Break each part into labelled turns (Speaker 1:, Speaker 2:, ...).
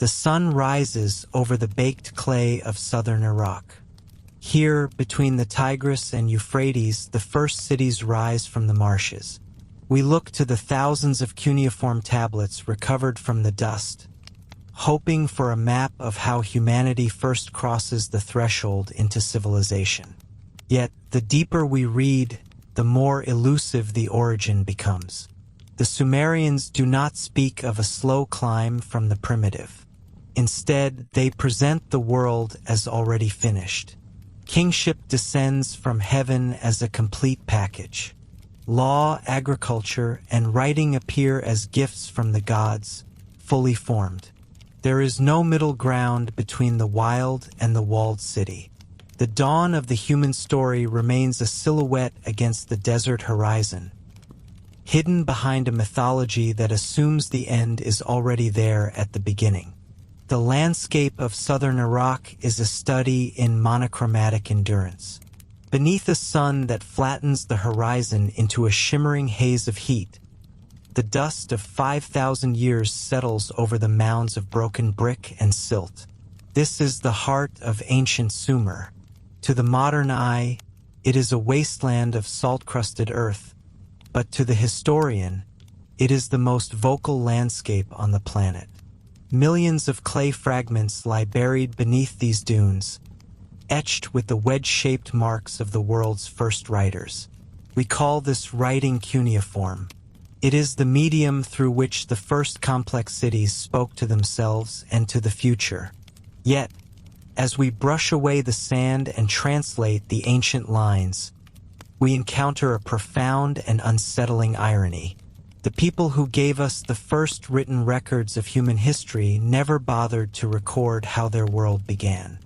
Speaker 1: The sun rises over the baked clay of southern Iraq. Here, between the Tigris and Euphrates, the first cities rise from the marshes. We look to the thousands of cuneiform tablets recovered from the dust, hoping for a map of how humanity first crosses the threshold into civilization. Yet, the deeper we read, the more elusive the origin becomes. The Sumerians do not speak of a slow climb from the primitive. Instead, they present the world as already finished. Kingship descends from heaven as a complete package. Law, agriculture, and writing appear as gifts from the gods, fully formed. There is no middle ground between the wild and the walled city. The dawn of the human story remains a silhouette against the desert horizon, hidden behind a mythology that assumes the end is already there at the beginning. The landscape of southern Iraq is a study in monochromatic endurance. Beneath a sun that flattens the horizon into a shimmering haze of heat, the dust of 5,000 years settles over the mounds of broken brick and silt. This is the heart of ancient Sumer. To the modern eye, it is a wasteland of salt-crusted earth, but to the historian, it is the most vocal landscape on the planet. Millions of clay fragments lie buried beneath these dunes, etched with the wedge-shaped marks of the world's first writers. We call this writing cuneiform. It is the medium through which the first complex cities spoke to themselves and to the future. Yet, as we brush away the sand and translate the ancient lines, we encounter a profound and unsettling irony. The people who gave us the first written records of human history never bothered to record how their world began.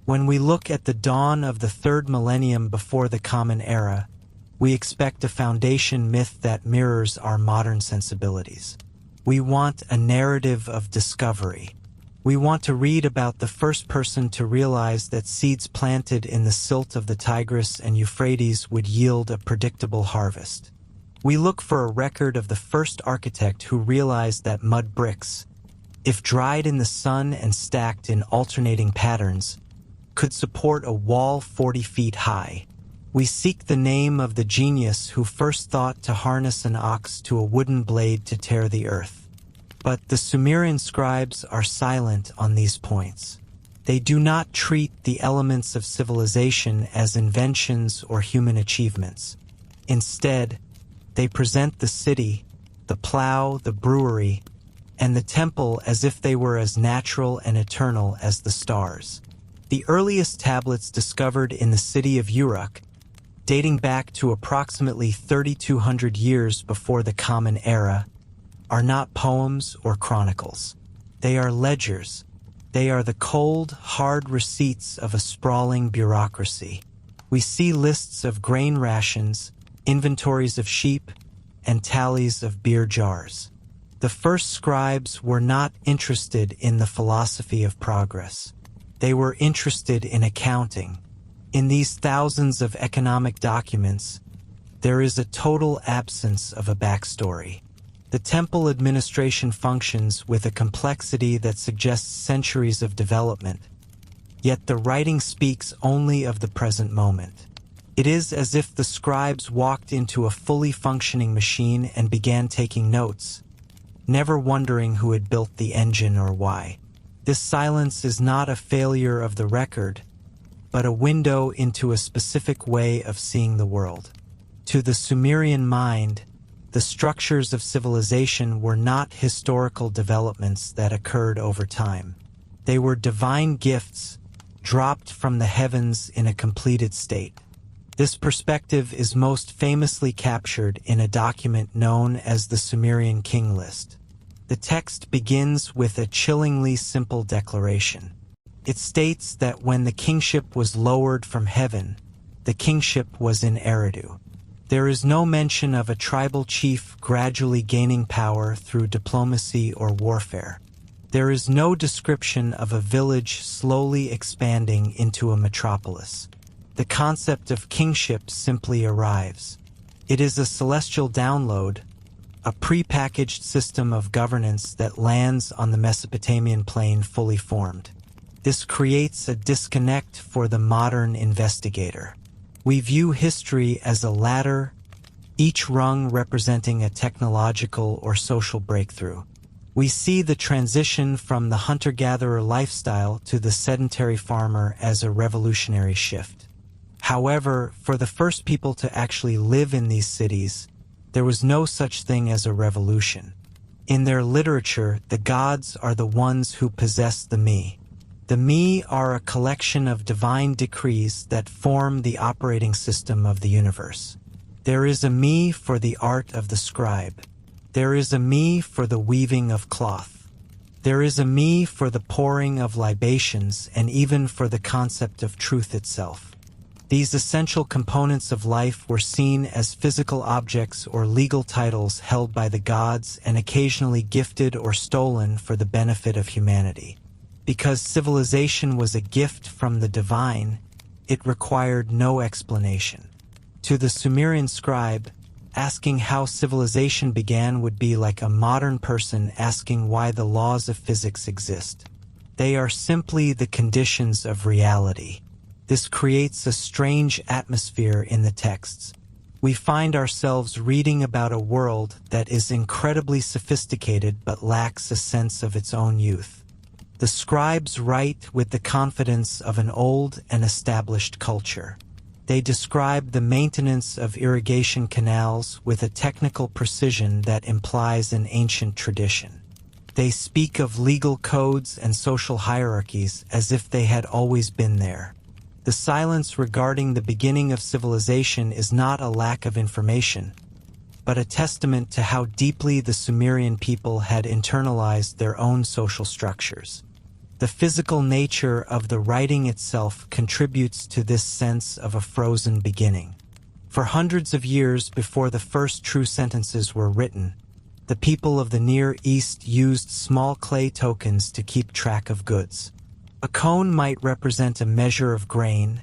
Speaker 1: When we look at the dawn of the third millennium before the Common Era, we expect a foundation myth that mirrors our modern sensibilities. We want a narrative of discovery. We want to read about the first person to realize that seeds planted in the silt of the Tigris and Euphrates would yield a predictable harvest. We look for a record of the first architect who realized that mud bricks, if dried in the sun and stacked in alternating patterns, could support a wall 40 feet high. We seek the name of the genius who first thought to harness an ox to a wooden blade to tear the earth. But the Sumerian scribes are silent on these points. They do not treat the elements of civilization as inventions or human achievements. Instead, they present the city, the plow, the brewery, and the temple as if they were as natural and eternal as the stars. The earliest tablets discovered in the city of Uruk, dating back to approximately 3,200 years before the Common Era, are not poems or chronicles. They are ledgers. They are the cold, hard receipts of a sprawling bureaucracy. We see lists of grain rations, inventories of sheep, and tallies of beer jars. The first scribes were not interested in the philosophy of progress. They were interested in accounting. In these thousands of economic documents, there is a total absence of a backstory. The temple administration functions with a complexity that suggests centuries of development, yet the writing speaks only of the present moment. It is as if the scribes walked into a fully functioning machine and began taking notes, never wondering who had built the engine or why. This silence is not a failure of the record, but a window into a specific way of seeing the world. To the Sumerian mind, the structures of civilization were not historical developments that occurred over time. They were divine gifts dropped from the heavens in a completed state. This perspective is most famously captured in a document known as the Sumerian King List. The text begins with a chillingly simple declaration. It states that when the kingship was lowered from heaven, the kingship was in Eridu. There is no mention of a tribal chief gradually gaining power through diplomacy or warfare. There is no description of a village slowly expanding into a metropolis. The concept of kingship simply arrives. It is a celestial download, a prepackaged system of governance that lands on the Mesopotamian plain fully formed. This creates a disconnect for the modern investigator. We view history as a ladder, each rung representing a technological or social breakthrough. We see the transition from the hunter-gatherer lifestyle to the sedentary farmer as a revolutionary shift. However, for the first people to actually live in these cities, there was no such thing as a revolution. In their literature, the gods are the ones who possess the me. The me are a collection of divine decrees that form the operating system of the universe. There is a me for the art of the scribe. There is a me for the weaving of cloth. There is a me for the pouring of libations and even for the concept of truth itself. These essential components of life were seen as physical objects or legal titles held by the gods and occasionally gifted or stolen for the benefit of humanity. Because civilization was a gift from the divine, it required no explanation. To the Sumerian scribe, asking how civilization began would be like a modern person asking why the laws of physics exist. They are simply the conditions of reality. This creates a strange atmosphere in the texts. We find ourselves reading about a world that is incredibly sophisticated but lacks a sense of its own youth. The scribes write with the confidence of an old and established culture. They describe the maintenance of irrigation canals with a technical precision that implies an ancient tradition. They speak of legal codes and social hierarchies as if they had always been there. The silence regarding the beginning of civilization is not a lack of information, but a testament to how deeply the Sumerian people had internalized their own social structures. The physical nature of the writing itself contributes to this sense of a frozen beginning. For hundreds of years before the first true sentences were written, the people of the Near East used small clay tokens to keep track of goods. A cone might represent a measure of grain,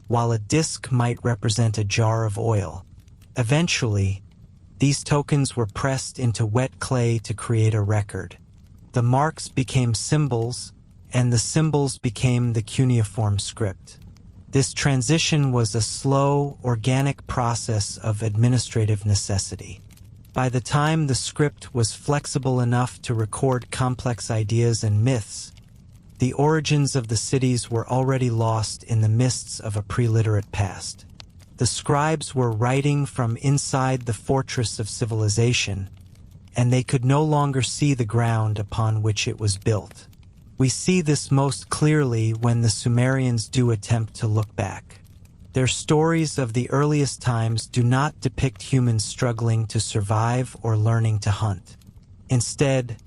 Speaker 1: while a disc might represent a jar of oil. Eventually, these tokens were pressed into wet clay to create a record. The marks became symbols, and the symbols became the cuneiform script. This transition was a slow, organic process of administrative necessity. By the time the script was flexible enough to record complex ideas and myths, the origins of the cities were already lost in the mists of a pre-literate past. The scribes were writing from inside the fortress of civilization, and they could no longer see the ground upon which it was built. We see this most clearly when the Sumerians do attempt to look back. Their stories of the earliest times do not depict humans struggling to survive or learning to hunt. Instead,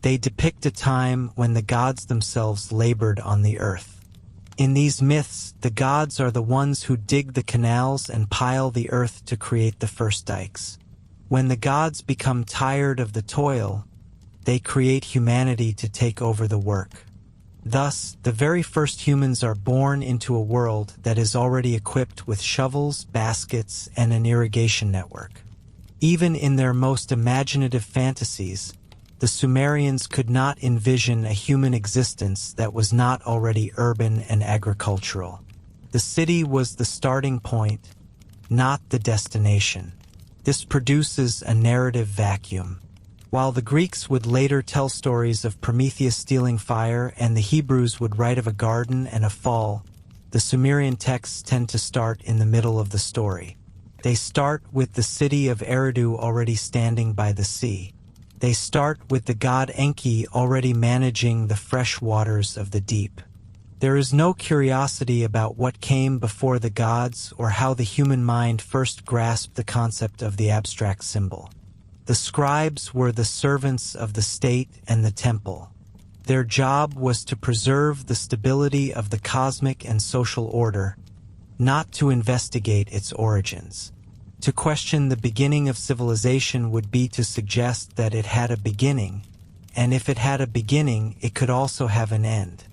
Speaker 1: they depict a time when the gods themselves labored on the earth. In these myths, the gods are the ones who dig the canals and pile the earth to create the first dikes. When the gods become tired of the toil, they create humanity to take over the work. Thus, the very first humans are born into a world that is already equipped with shovels, baskets, and an irrigation network. Even in their most imaginative fantasies, the Sumerians could not envision a human existence that was not already urban and agricultural. The city was the starting point, not the destination. This produces a narrative vacuum. While the Greeks would later tell stories of Prometheus stealing fire and the Hebrews would write of a garden and a fall, the Sumerian texts tend to start in the middle of the story. They start with the city of Eridu already standing by the sea. They start with the god Enki already managing the fresh waters of the deep. There is no curiosity about what came before the gods or how the human mind first grasped the concept of the abstract symbol. The scribes were the servants of the state and the temple. Their job was to preserve the stability of the cosmic and social order, not to investigate its origins. To question the beginning of civilization would be to suggest that it had a beginning, and if it had a beginning, it could also have an end.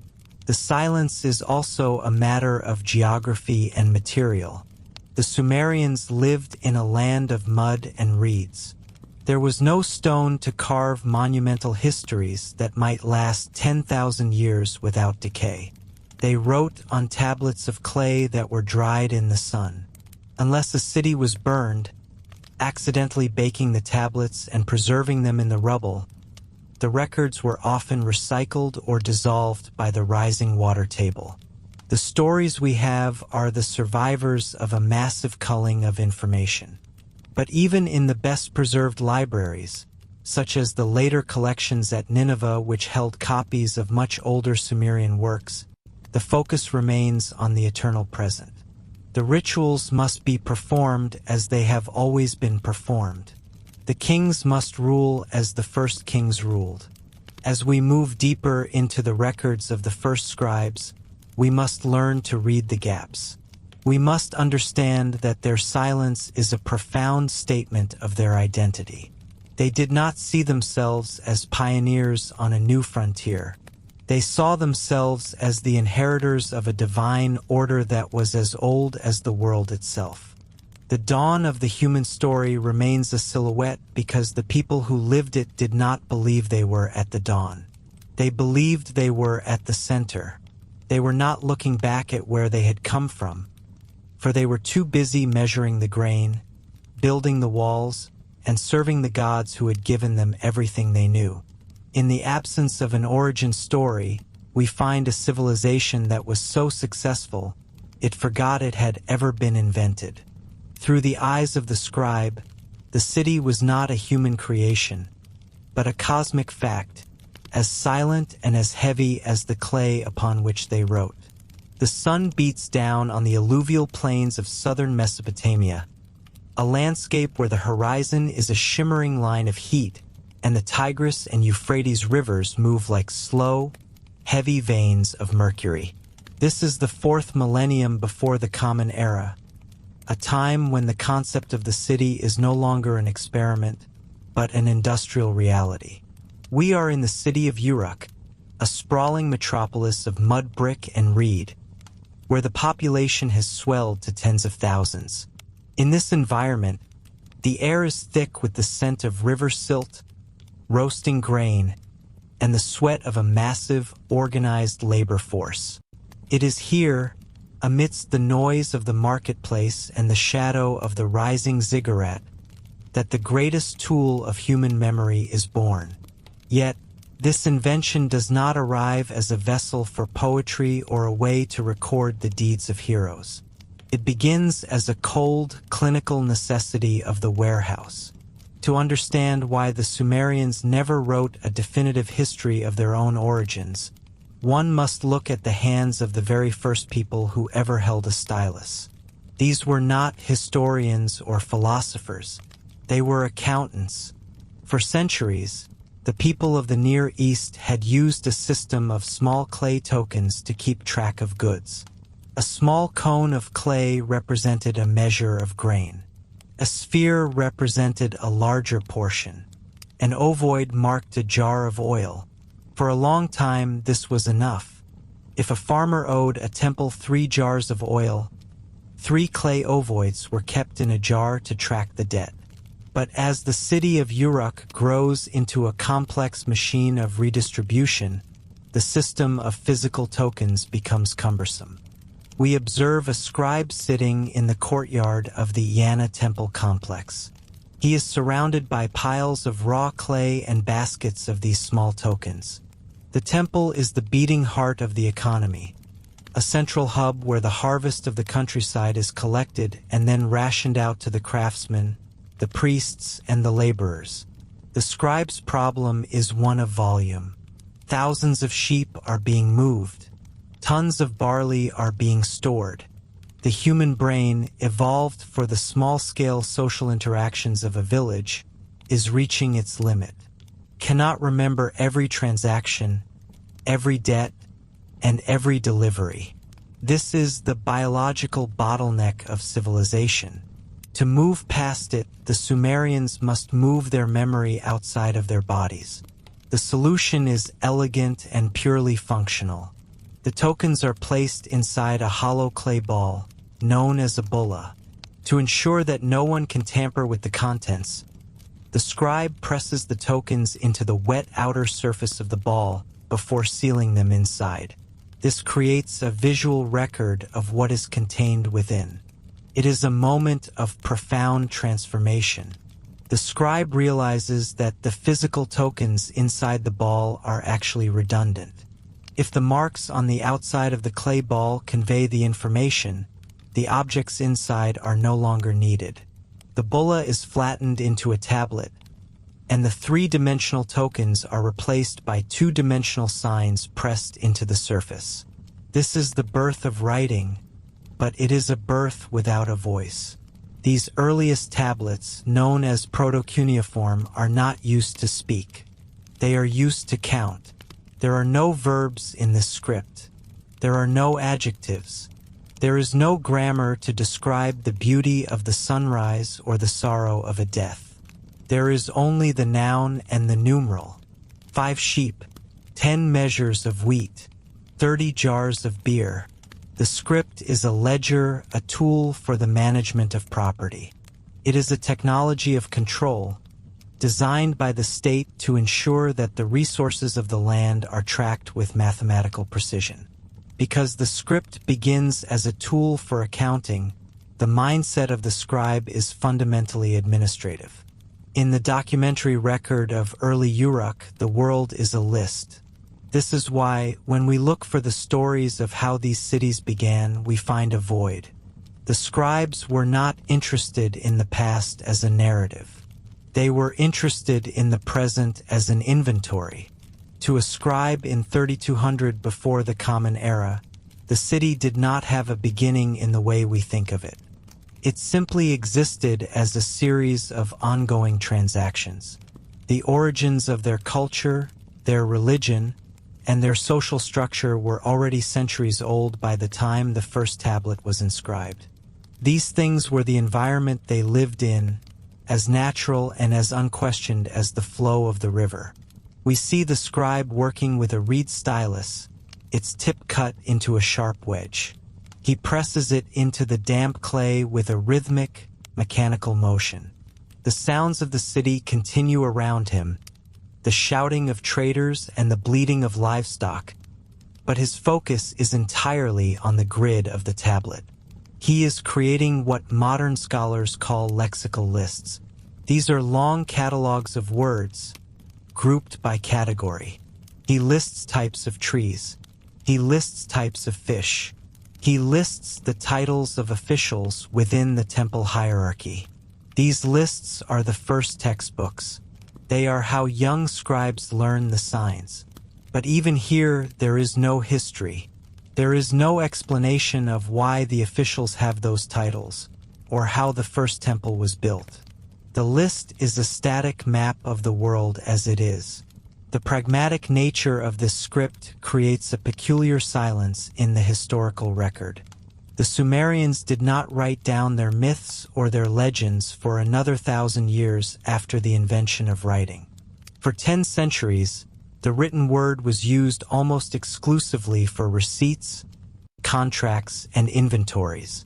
Speaker 1: The silence is also a matter of geography and material. The Sumerians lived in a land of mud and reeds. There was no stone to carve monumental histories that might last 10,000 years without decay. They wrote on tablets of clay that were dried in the sun. Unless a city was burned, accidentally baking the tablets and preserving them in the rubble, the records were often recycled or dissolved by the rising water table. The stories we have are the survivors of a massive culling of information. But even in the best-preserved libraries, such as the later collections at Nineveh which held copies of much older Sumerian works, the focus remains on the eternal present. The rituals must be performed as they have always been performed. The kings must rule as the first kings ruled. As we move deeper into the records of the first scribes, we must learn to read the gaps. We must understand that their silence is a profound statement of their identity. They did not see themselves as pioneers on a new frontier. They saw themselves as the inheritors of a divine order that was as old as the world itself. The dawn of the human story remains a silhouette because the people who lived it did not believe they were at the dawn. They believed they were at the center. They were not looking back at where they had come from, for they were too busy measuring the grain, building the walls, and serving the gods who had given them everything they knew. In the absence of an origin story, we find a civilization that was so successful, it forgot it had ever been invented. Through the eyes of the scribe, the city was not a human creation, but a cosmic fact, as silent and as heavy as the clay upon which they wrote. The sun beats down on the alluvial plains of southern Mesopotamia, a landscape where the horizon is a shimmering line of heat, and the Tigris and Euphrates rivers move like slow, heavy veins of mercury. This is the 4th millennium before the Common Era, a time when the concept of the city is no longer an experiment, but an industrial reality. We are in the city of Uruk, a sprawling metropolis of mud brick and reed, where the population has swelled to tens of thousands. In this environment, the air is thick with the scent of river silt, roasting grain, and the sweat of a massive, organized labor force. It is here, amidst the noise of the marketplace and the shadow of the rising ziggurat, that the greatest tool of human memory is born. Yet, this invention does not arrive as a vessel for poetry or a way to record the deeds of heroes. It begins as a cold, clinical necessity of the warehouse. To understand why the Sumerians never wrote a definitive history of their own origins, one must look at the hands of the very first people who ever held a stylus. These were not historians or philosophers. They were accountants. For centuries, the people of the Near East had used a system of small clay tokens to keep track of goods. A small cone of clay represented a measure of grain. A sphere represented a larger portion. An ovoid marked a jar of oil. For a long time, this was enough. If a farmer owed a temple 3 jars of oil, 3 clay ovoids were kept in a jar to track the debt. But as the city of Uruk grows into a complex machine of redistribution, the system of physical tokens becomes cumbersome. We observe a scribe sitting in the courtyard of the Yana temple complex. He is surrounded by piles of raw clay and baskets of these small tokens. The temple is the beating heart of the economy, a central hub where the harvest of the countryside is collected and then rationed out to the craftsmen, the priests, and the laborers. The scribe's problem is one of volume. Thousands of sheep are being moved. Tons of barley are being stored. The human brain, evolved for the small-scale social interactions of a village, is reaching its limit. Cannot remember every transaction, every debt, and every delivery. This is the biological bottleneck of civilization. To move past it, the Sumerians must move their memory outside of their bodies. The solution is elegant and purely functional. The tokens are placed inside a hollow clay ball, known as a bulla. To ensure that no one can tamper with the contents, The scribe presses the tokens into the wet outer surface of the ball before sealing them inside. This creates a visual record of what is contained within. It is a moment of profound transformation. The scribe realizes that the physical tokens inside the ball are actually redundant. If the marks on the outside of the clay ball convey the information, the objects inside are no longer needed. The bulla is flattened into a tablet, and the three-dimensional tokens are replaced by two-dimensional signs pressed into the surface. This is the birth of writing, but it is a birth without a voice. These earliest tablets, known as proto-cuneiform, are not used to speak. They are used to count. There are no verbs in this script. There are no adjectives. There is no grammar to describe the beauty of the sunrise or the sorrow of a death. There is only the noun and the numeral. 5 sheep, 10 measures of wheat, 30 jars of beer. The script is a ledger, a tool for the management of property. It is a technology of control, designed by the state to ensure that the resources of the land are tracked with mathematical precision. Because the script begins as a tool for accounting, the mindset of the scribe is fundamentally administrative. In the documentary record of early Uruk, the world is a list. This is why, when we look for the stories of how these cities began, we find a void. The scribes were not interested in the past as a narrative. They were interested in the present as an inventory. To a scribe in 3200 before the Common Era, the city did not have a beginning in the way we think of it. It simply existed as a series of ongoing transactions. The origins of their culture, their religion, and their social structure were already centuries old by the time the first tablet was inscribed. These things were the environment they lived in, as natural and as unquestioned as the flow of the river. We see the scribe working with a reed stylus, its tip cut into a sharp wedge. He presses it into the damp clay with a rhythmic, mechanical motion. The sounds of the city continue around him, the shouting of traders and the bleating of livestock, but his focus is entirely on the grid of the tablet. He is creating what modern scholars call lexical lists. These are long catalogs of words, grouped by category. He lists types of trees. He lists types of fish. He lists the titles of officials within the temple hierarchy. These lists are the first textbooks. They are how young scribes learn the signs. But even here, there is no history. There is no explanation of why the officials have those titles, or how the first temple was built. The list is a static map of the world as it is. The pragmatic nature of this script creates a peculiar silence in the historical record. The Sumerians did not write down their myths or their legends for another 1,000 years after the invention of writing. For 10 centuries, the written word was used almost exclusively for receipts, contracts, and inventories.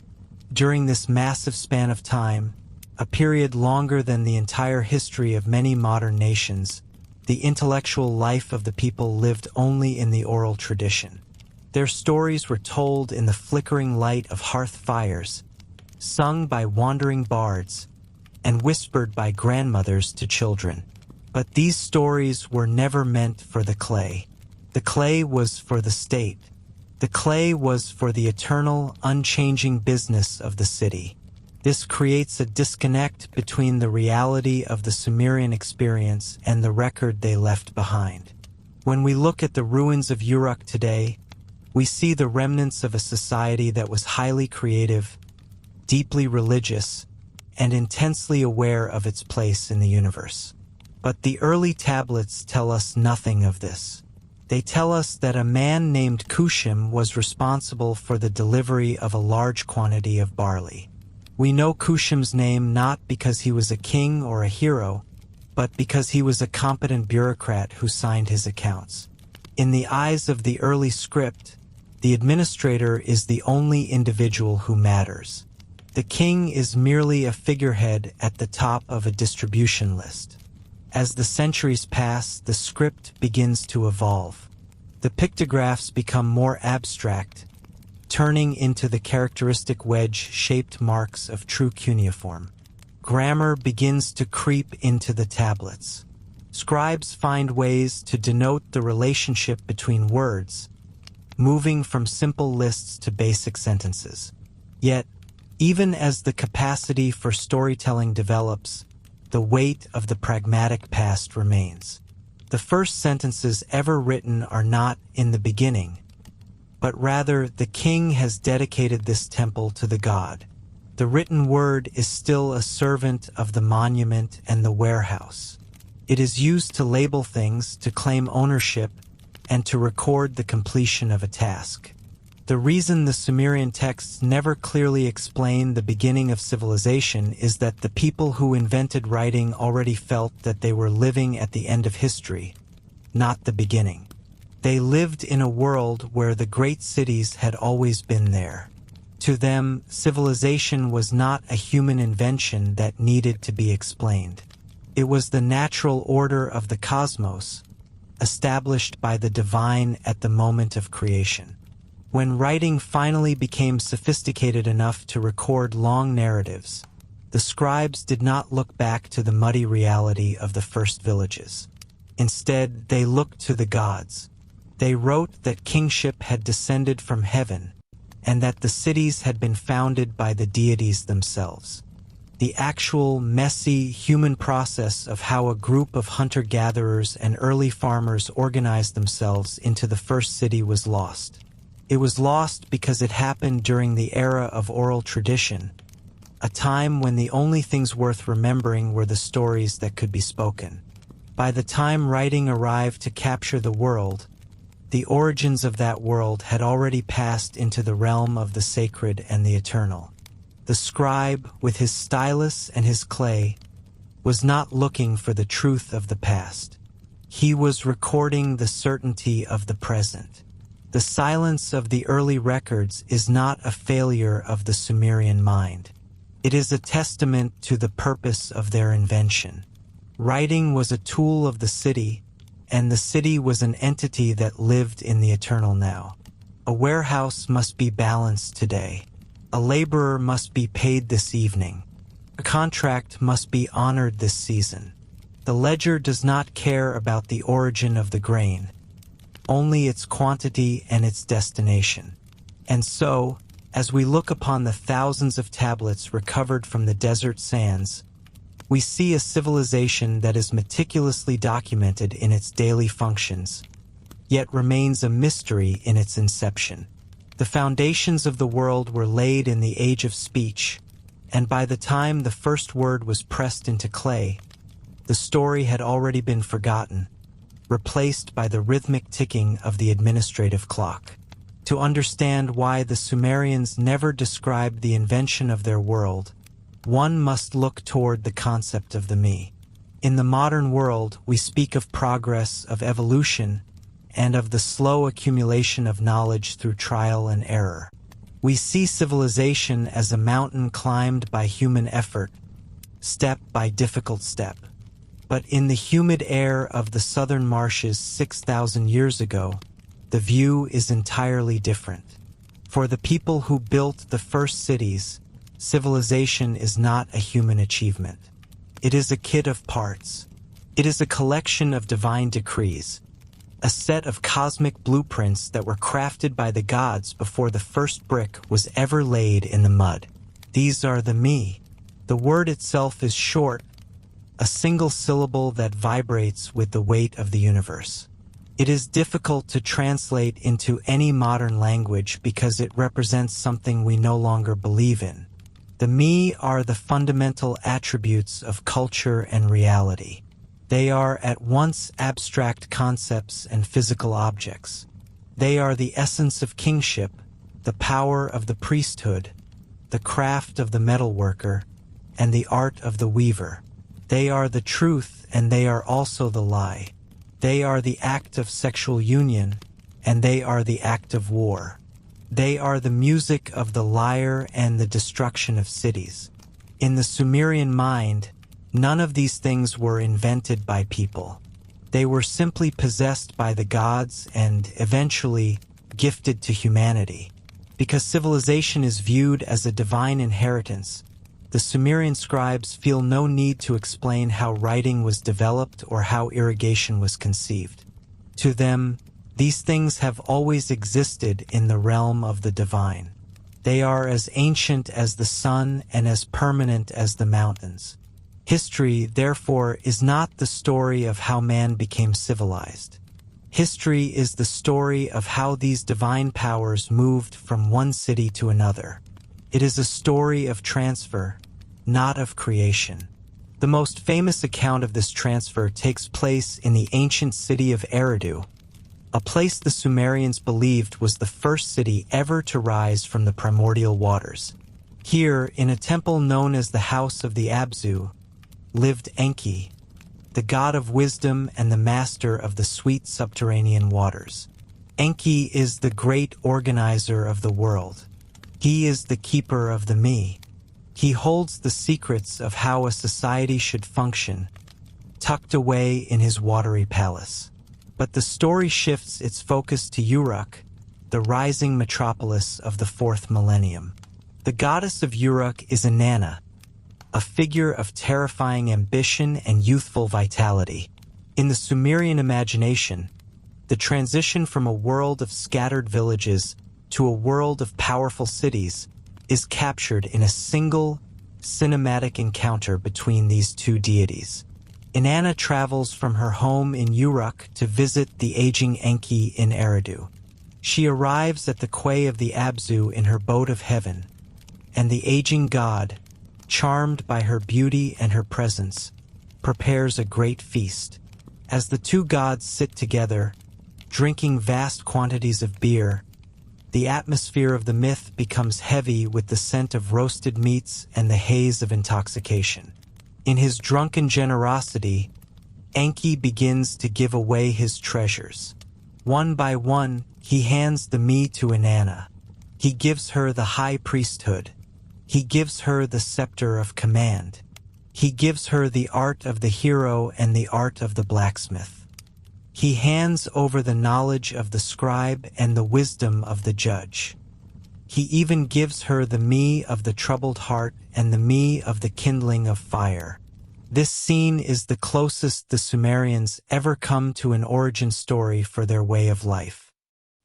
Speaker 1: During this massive span of time, a period longer than the entire history of many modern nations, the intellectual life of the people lived only in the oral tradition. Their stories were told in the flickering light of hearth fires, sung by wandering bards, and whispered by grandmothers to children. But these stories were never meant for the clay. The clay was for the state. The clay was for the eternal, unchanging business of the city. This creates a disconnect between the reality of the Sumerian experience and the record they left behind. When we look at the ruins of Uruk today, we see the remnants of a society that was highly creative, deeply religious, and intensely aware of its place in the universe. But the early tablets tell us nothing of this. They tell us that a man named Kushim was responsible for the delivery of a large quantity of barley. We know Kushim's name not because he was a king or a hero, but because he was a competent bureaucrat who signed his accounts. In the eyes of the early script, the administrator is the only individual who matters. The king is merely a figurehead at the top of a distribution list. As the centuries pass, the script begins to evolve. The pictographs become more abstract, turning into the characteristic wedge-shaped marks of true cuneiform. Grammar begins to creep into the tablets. Scribes find ways to denote the relationship between words, moving from simple lists to basic sentences. Yet, even as the capacity for storytelling develops, the weight of the pragmatic past remains. The first sentences ever written are not "in the beginning," but rather "the king has dedicated this temple to the god." The written word is still a servant of the monument and the warehouse. It is used to label things, to claim ownership, and to record the completion of a task. The reason the Sumerian texts never clearly explain the beginning of civilization is that the people who invented writing already felt that they were living at the end of history, not the beginning. They lived in a world where the great cities had always been there. To them, civilization was not a human invention that needed to be explained. It was the natural order of the cosmos, established by the divine at the moment of creation. When writing finally became sophisticated enough to record long narratives, the scribes did not look back to the muddy reality of the first villages. Instead, they looked to the gods. They wrote that kingship had descended from heaven, and that the cities had been founded by the deities themselves. The actual, messy, human process of how a group of hunter-gatherers and early farmers organized themselves into the first city was lost. It was lost because it happened during the era of oral tradition, a time when the only things worth remembering were the stories that could be spoken. By the time writing arrived to capture the world, the origins of that world had already passed into the realm of the sacred and the eternal. The scribe, with his stylus and his clay, was not looking for the truth of the past. He was recording the certainty of the present. The silence of the early records is not a failure of the Sumerian mind. It is a testament to the purpose of their invention. Writing was a tool of the city, and the city was an entity that lived in the eternal now. A warehouse must be balanced today. A laborer must be paid this evening. A contract must be honored this season. The ledger does not care about the origin of the grain, only its quantity and its destination. And so, as we look upon the thousands of tablets recovered from the desert sands, we see a civilization that is meticulously documented in its daily functions, yet remains a mystery in its inception. The foundations of the world were laid in the age of speech, and by the time the first word was pressed into clay, the story had already been forgotten, replaced by the rhythmic ticking of the administrative clock. To understand why the Sumerians never described the invention of their world, one must look toward the concept of the me. In the modern world, we speak of progress, of evolution, and of the slow accumulation of knowledge through trial and error. We see civilization as a mountain climbed by human effort, step by difficult step. But in the humid air of the southern marshes 6,000 years ago, the view is entirely different. For the people who built the first cities, civilization is not a human achievement. It is a kit of parts. It is a collection of divine decrees, a set of cosmic blueprints that were crafted by the gods before the first brick was ever laid in the mud. These are the me. The word itself is short, a single syllable that vibrates with the weight of the universe. It is difficult to translate into any modern language because it represents something we no longer believe in. The me are the fundamental attributes of culture and reality. They are at once abstract concepts and physical objects. They are the essence of kingship, the power of the priesthood, the craft of the metalworker, and the art of the weaver. They are the truth, and they are also the lie. They are the act of sexual union, and they are the act of war. They are the music of the lyre and the destruction of cities. In the Sumerian mind, none of these things were invented by people. They were simply possessed by the gods and, eventually, gifted to humanity. Because civilization is viewed as a divine inheritance, the Sumerian scribes feel no need to explain how writing was developed or how irrigation was conceived. To them, these things have always existed in the realm of the divine. They are as ancient as the sun and as permanent as the mountains. History, therefore, is not the story of how man became civilized. History is the story of how these divine powers moved from one city to another. It is a story of transfer, not of creation. The most famous account of this transfer takes place in the ancient city of Eridu, a place the Sumerians believed was the first city ever to rise from the primordial waters. Here, in a temple known as the House of the Abzu, lived Enki, the god of wisdom and the master of the sweet subterranean waters. Enki is the great organizer of the world. He is the keeper of the me. He holds the secrets of how a society should function, tucked away in his watery palace. But the story shifts its focus to Uruk, the rising metropolis of the fourth millennium. The goddess of Uruk is Inanna, a figure of terrifying ambition and youthful vitality. In the Sumerian imagination, the transition from a world of scattered villages to a world of powerful cities is captured in a single, cinematic encounter between these two deities. Inanna travels from her home in Uruk to visit the aging Enki in Eridu. She arrives at the quay of the Abzu in her boat of heaven, and the aging god, charmed by her beauty and her presence, prepares a great feast. As the two gods sit together, drinking vast quantities of beer, the atmosphere of the myth becomes heavy with the scent of roasted meats and the haze of intoxication. In his drunken generosity, Enki begins to give away his treasures. One by one, he hands the me to Inanna. He gives her the high priesthood. He gives her the scepter of command. He gives her the art of the hero and the art of the blacksmith. He hands over the knowledge of the scribe and the wisdom of the judge. He even gives her the me of the troubled heart and the me of the kindling of fire. This scene is the closest the Sumerians ever come to an origin story for their way of life.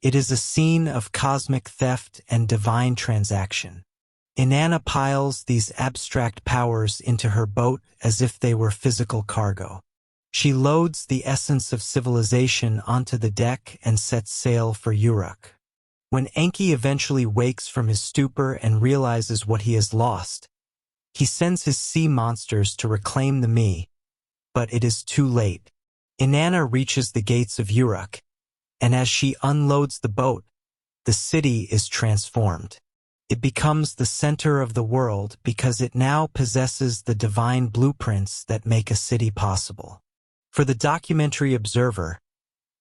Speaker 1: It is a scene of cosmic theft and divine transaction. Inanna piles these abstract powers into her boat as if they were physical cargo. She loads the essence of civilization onto the deck and sets sail for Uruk. When Enki eventually wakes from his stupor and realizes what he has lost, he sends his sea monsters to reclaim the me, but it is too late. Inanna reaches the gates of Uruk, and as she unloads the boat, the city is transformed. It becomes the center of the world because it now possesses the divine blueprints that make a city possible. For the documentary observer,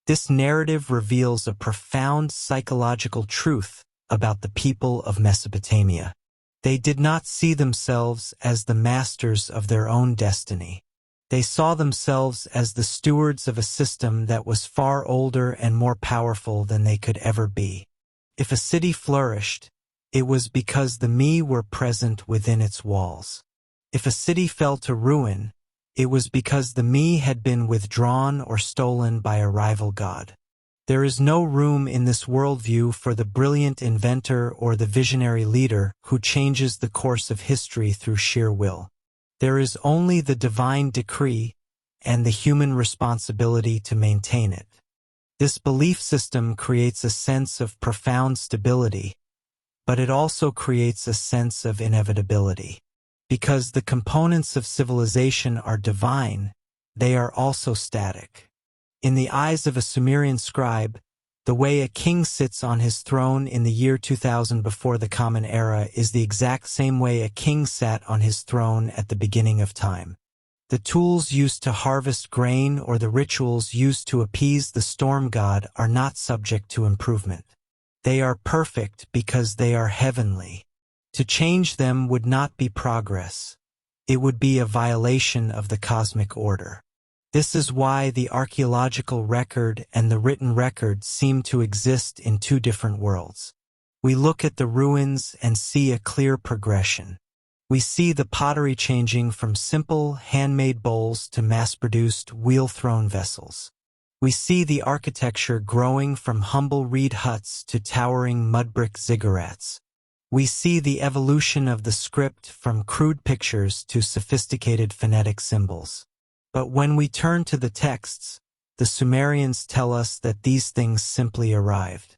Speaker 1: this narrative reveals a profound psychological truth about the people of Mesopotamia. They did not see themselves as the masters of their own destiny. They saw themselves as the stewards of a system that was far older and more powerful than they could ever be. If a city flourished, it was because the me were present within its walls. If a city fell to ruin, it was because the me had been withdrawn or stolen by a rival god. There is no room in this worldview for the brilliant inventor or the visionary leader who changes the course of history through sheer will. There is only the divine decree and the human responsibility to maintain it. This belief system creates a sense of profound stability, but it also creates a sense of inevitability. Because the components of civilization are divine, they are also static. In the eyes of a Sumerian scribe, the way a king sits on his throne in the year 2000 before the Common Era is the exact same way a king sat on his throne at the beginning of time. The tools used to harvest grain or the rituals used to appease the storm god are not subject to improvement. They are perfect because they are heavenly. To change them would not be progress. It would be a violation of the cosmic order. This is why the archaeological record and the written record seem to exist in two different worlds. We look at the ruins and see a clear progression. We see the pottery changing from simple, handmade bowls to mass-produced, wheel-thrown vessels. We see the architecture growing from humble reed huts to towering mud-brick ziggurats. We see the evolution of the script from crude pictures to sophisticated phonetic symbols. But when we turn to the texts, the Sumerians tell us that these things simply arrived.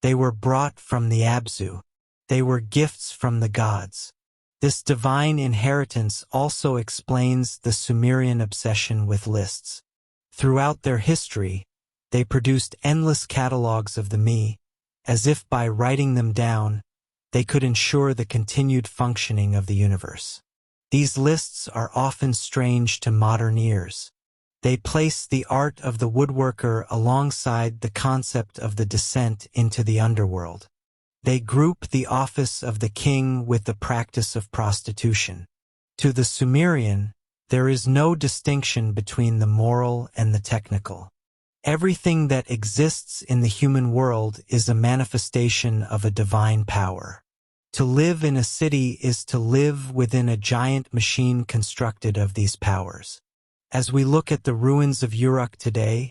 Speaker 1: They were brought from the Abzu. They were gifts from the gods. This divine inheritance also explains the Sumerian obsession with lists. Throughout their history, they produced endless catalogues of the me, as if by writing them down, they could ensure the continued functioning of the universe. These lists are often strange to modern ears. They place the art of the woodworker alongside the concept of the descent into the underworld. They group the office of the king with the practice of prostitution. To the Sumerian, there is no distinction between the moral and the technical. Everything that exists in the human world is a manifestation of a divine power. To live in a city is to live within a giant machine constructed of these powers. As we look at the ruins of Uruk today,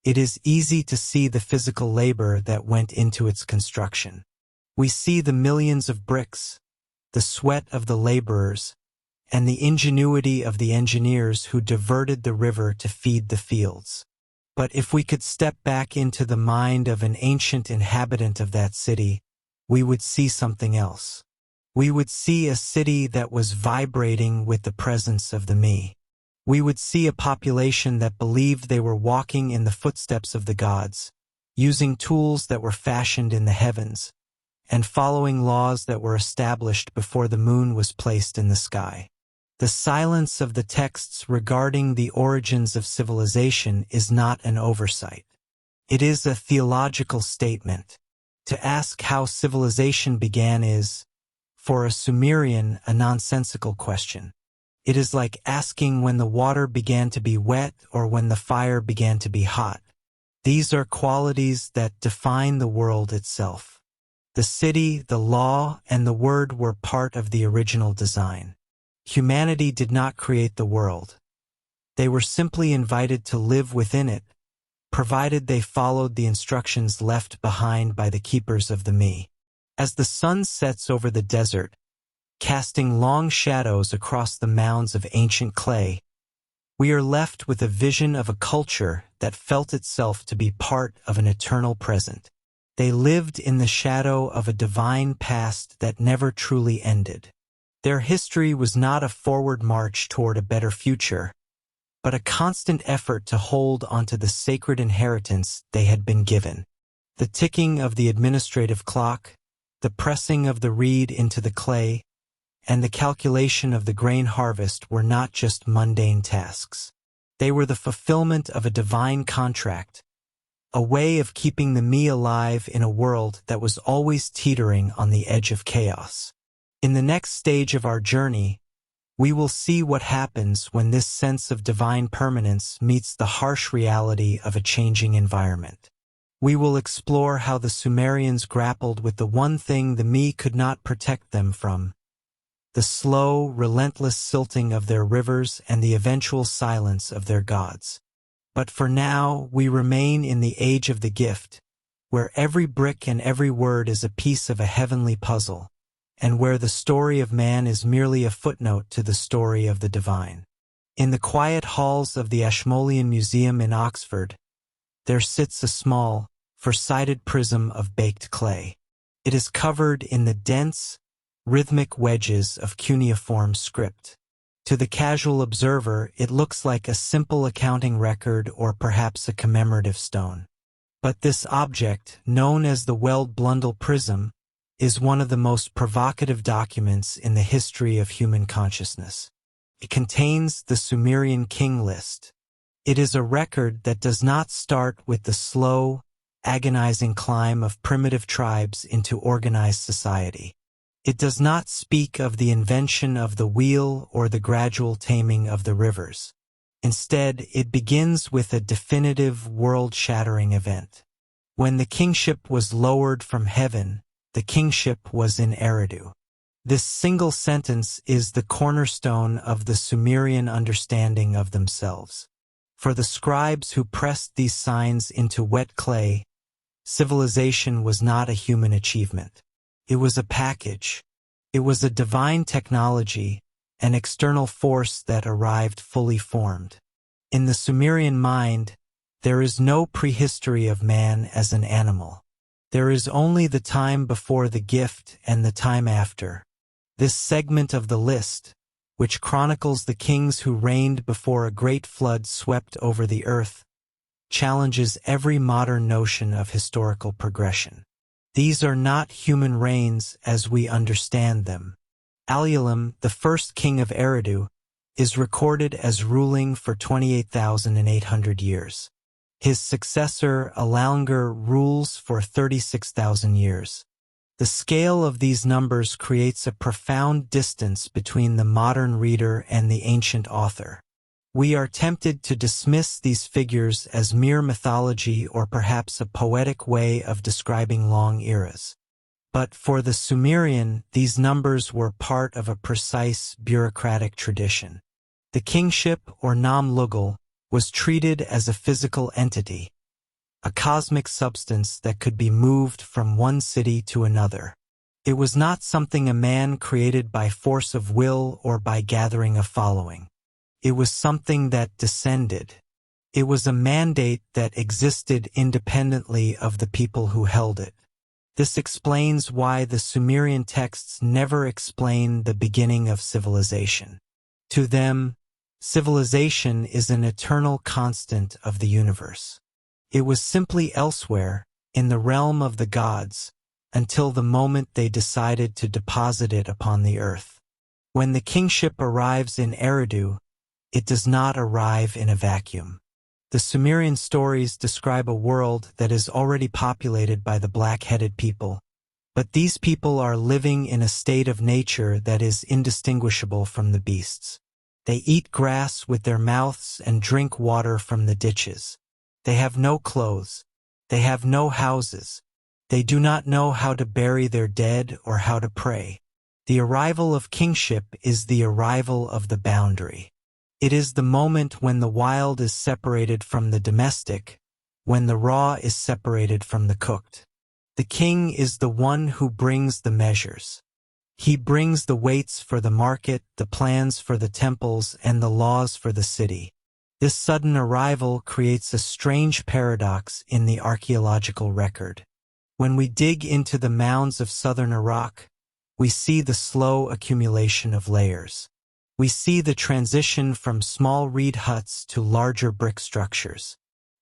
Speaker 1: it is easy to see the physical labor that went into its construction. We see the millions of bricks, the sweat of the laborers, and the ingenuity of the engineers who diverted the river to feed the fields. But if we could step back into the mind of an ancient inhabitant of that city, we would see something else. We would see a city that was vibrating with the presence of the me. We would see a population that believed they were walking in the footsteps of the gods, using tools that were fashioned in the heavens, and following laws that were established before the moon was placed in the sky. The silence of the texts regarding the origins of civilization is not an oversight. It is a theological statement. To ask how civilization began is, for a Sumerian, a nonsensical question. It is like asking when the water began to be wet or when the fire began to be hot. These are qualities that define the world itself. The city, the law, and the word were part of the original design. Humanity did not create the world. They were simply invited to live within it, provided they followed the instructions left behind by the keepers of the me. As the sun sets over the desert, casting long shadows across the mounds of ancient clay, we are left with a vision of a culture that felt itself to be part of an eternal present. They lived in the shadow of a divine past that never truly ended. Their history was not a forward march toward a better future, but a constant effort to hold onto the sacred inheritance they had been given. The ticking of the administrative clock, the pressing of the reed into the clay, and the calculation of the grain harvest were not just mundane tasks. They were the fulfillment of a divine contract, a way of keeping the me alive in a world that was always teetering on the edge of chaos. In the next stage of our journey, we will see what happens when this sense of divine permanence meets the harsh reality of a changing environment. We will explore how the Sumerians grappled with the one thing the me could not protect them from: the slow, relentless silting of their rivers and the eventual silence of their gods. But for now, we remain in the age of the gift, where every brick and every word is a piece of a heavenly puzzle, and where the story of man is merely a footnote to the story of the divine. In the quiet halls of the Ashmolean Museum in Oxford, there sits a small, four-sided prism of baked clay. It is covered in the dense, rhythmic wedges of cuneiform script. To the casual observer, it looks like a simple accounting record or perhaps a commemorative stone. But this object, known as the Weld-Blundell prism, is one of the most provocative documents in the history of human consciousness. It contains the Sumerian king list. It is a record that does not start with the slow, agonizing climb of primitive tribes into organized society. It does not speak of the invention of the wheel or the gradual taming of the rivers. Instead, it begins with a definitive world-shattering event. When the kingship was lowered from heaven, the kingship was in Eridu. This single sentence is the cornerstone of the Sumerian understanding of themselves. For the scribes who pressed these signs into wet clay, civilization was not a human achievement. It was a package. It was a divine technology, an external force that arrived fully formed. In the Sumerian mind, there is no prehistory of man as an animal. There is only the time before the gift and the time after. This segment of the list, which chronicles the kings who reigned before a great flood swept over the earth, challenges every modern notion of historical progression. These are not human reigns as we understand them. Alulim, the first king of Eridu, is recorded as ruling for 28,800 years. His successor, Alalnger, rules for 36,000 years. The scale of these numbers creates a profound distance between the modern reader and the ancient author. We are tempted to dismiss these figures as mere mythology or perhaps a poetic way of describing long eras. But for the Sumerian, these numbers were part of a precise bureaucratic tradition. The kingship, or Nam-Lugal, was treated as a physical entity, a cosmic substance that could be moved from one city to another. It was not something a man created by force of will or by gathering a following. It was something that descended. It was a mandate that existed independently of the people who held it. This explains why the Sumerian texts never explain the beginning of civilization. To them, civilization is an eternal constant of the universe. It was simply elsewhere, in the realm of the gods, until the moment they decided to deposit it upon the earth. When the kingship arrives in Eridu, it does not arrive in a vacuum. The Sumerian stories describe a world that is already populated by the black-headed people, but these people are living in a state of nature that is indistinguishable from the beasts. They eat grass with their mouths and drink water from the ditches. They have no clothes. They have no houses. They do not know how to bury their dead or how to pray. The arrival of kingship is the arrival of the boundary. It is the moment when the wild is separated from the domestic, when the raw is separated from the cooked. The king is the one who brings the measures. He brings the weights for the market, the plans for the temples, and the laws for the city. This sudden arrival creates a strange paradox in the archaeological record. When we dig into the mounds of southern Iraq, we see the slow accumulation of layers. We see the transition from small reed huts to larger brick structures.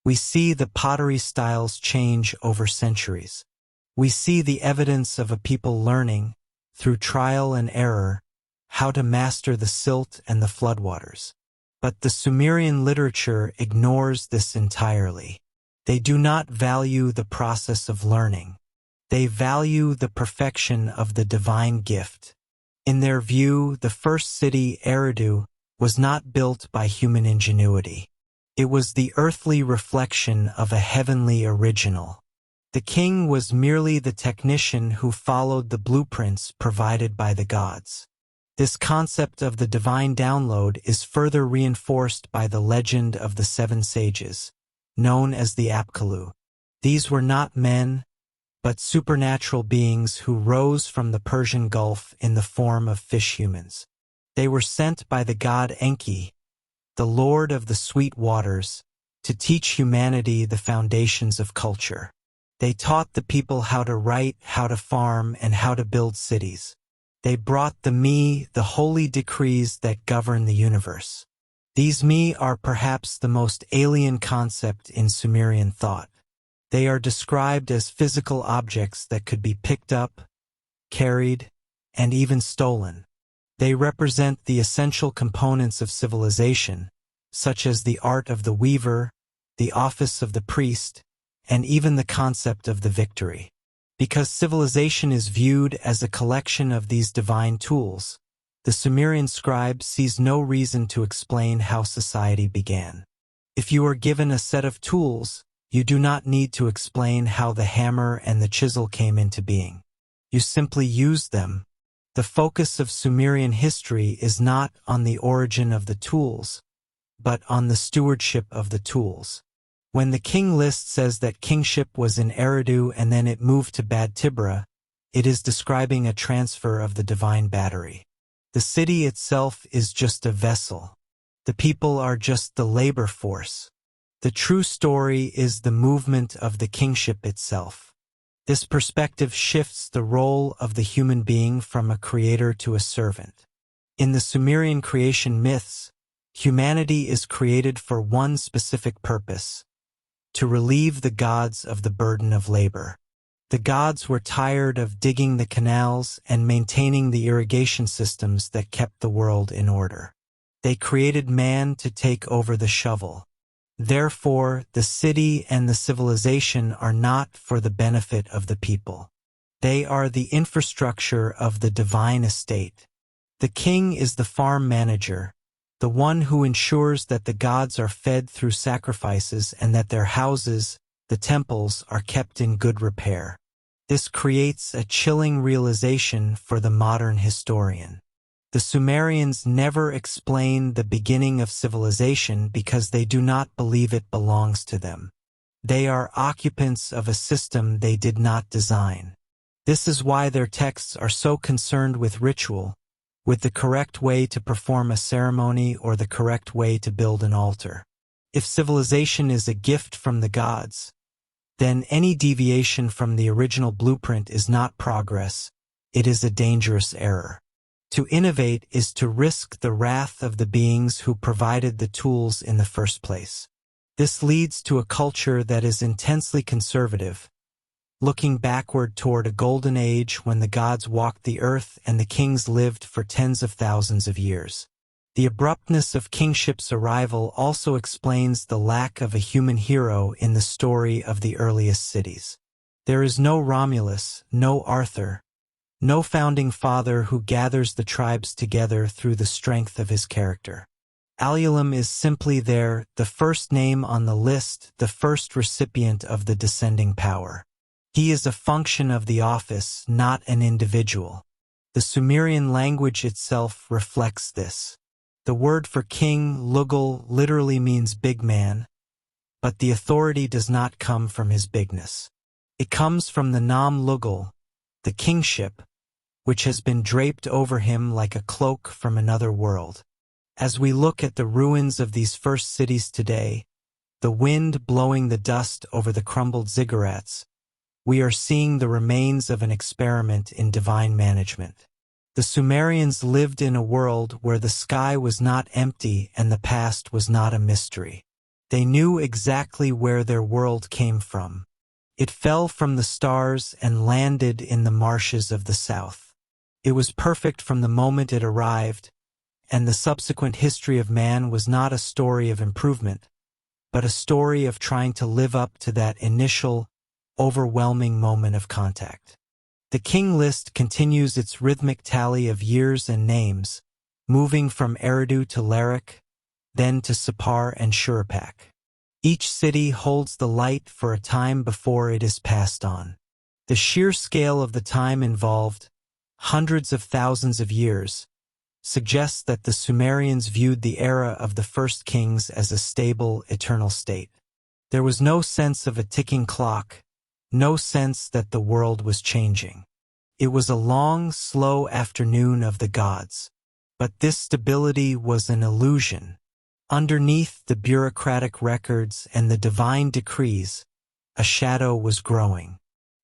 Speaker 1: We see the pottery styles change over centuries. We see the evidence of a people learning, through trial and error, how to master the silt and the floodwaters. But the Sumerian literature ignores this entirely. They do not value the process of learning. They value the perfection of the divine gift. In their view, the first city, Eridu, was not built by human ingenuity. It was the earthly reflection of a heavenly original. The king was merely the technician who followed the blueprints provided by the gods. This concept of the divine download is further reinforced by the legend of the seven sages, known as the Apkallu. These were not men, but supernatural beings who rose from the Persian Gulf in the form of fish humans. They were sent by the god Enki, the lord of the sweet waters, to teach humanity the foundations of culture. They taught the people how to write, how to farm, and how to build cities. They brought the Mi, the holy decrees that govern the universe. These Mi are perhaps the most alien concept in Sumerian thought. They are described as physical objects that could be picked up, carried, and even stolen. They represent the essential components of civilization, such as the art of the weaver, the office of the priest, and even the concept of the victory. Because civilization is viewed as a collection of these divine tools, the Sumerian scribe sees no reason to explain how society began. If you are given a set of tools, you do not need to explain how the hammer and the chisel came into being. You simply use them. The focus of Sumerian history is not on the origin of the tools, but on the stewardship of the tools. When the king list says that kingship was in Eridu and then it moved to Bad Tibra, it is describing a transfer of the divine battery. The city itself is just a vessel. The people are just the labor force. The true story is the movement of the kingship itself. This perspective shifts the role of the human being from a creator to a servant. In the Sumerian creation myths, humanity is created for one specific purpose: to relieve the gods of the burden of labor. The gods were tired of digging the canals and maintaining the irrigation systems that kept the world in order. They created man to take over the shovel. Therefore, the city and the civilization are not for the benefit of the people. They are the infrastructure of the divine estate. The king is the farm manager, the one who ensures that the gods are fed through sacrifices and that their houses, the temples, are kept in good repair. This creates a chilling realization for the modern historian. The Sumerians never explain the beginning of civilization because they do not believe it belongs to them. They are occupants of a system they did not design. This is why their texts are so concerned with ritual, with the correct way to perform a ceremony or the correct way to build an altar. If civilization is a gift from the gods, then any deviation from the original blueprint is not progress, it is a dangerous error. To innovate is to risk the wrath of the beings who provided the tools in the first place. This leads to a culture that is intensely conservative, looking backward toward a golden age when the gods walked the earth and the kings lived for tens of thousands of years. The abruptness of kingship's arrival also explains the lack of a human hero in the story of the earliest cities. There is no Romulus, no Arthur, no founding father who gathers the tribes together through the strength of his character. Alulim is simply there, the first name on the list, the first recipient of the descending power. He is a function of the office, not an individual. The Sumerian language itself reflects this. The word for king, Lugal, literally means big man, but the authority does not come from his bigness. It comes from the Nam Lugal, the kingship, which has been draped over him like a cloak from another world. As we look at the ruins of these first cities today, the wind blowing the dust over the crumbled ziggurats, we are seeing the remains of an experiment in divine management. The Sumerians lived in a world where the sky was not empty and the past was not a mystery. They knew exactly where their world came from. It fell from the stars and landed in the marshes of the south. It was perfect from the moment it arrived, and the subsequent history of man was not a story of improvement, but a story of trying to live up to that initial, overwhelming moment of contact. The king list continues its rhythmic tally of years and names, moving from Eridu to Larik, then to Sippar and Shuruppak. Each city holds the light for a time before it is passed on. The sheer scale of the time involved, hundreds of thousands of years, suggests that the Sumerians viewed the era of the first kings as a stable, eternal state. There was no sense of a ticking clock, no sense that the world was changing. It was a long, slow afternoon of the gods. But this stability was an illusion. Underneath the bureaucratic records and the divine decrees, a shadow was growing.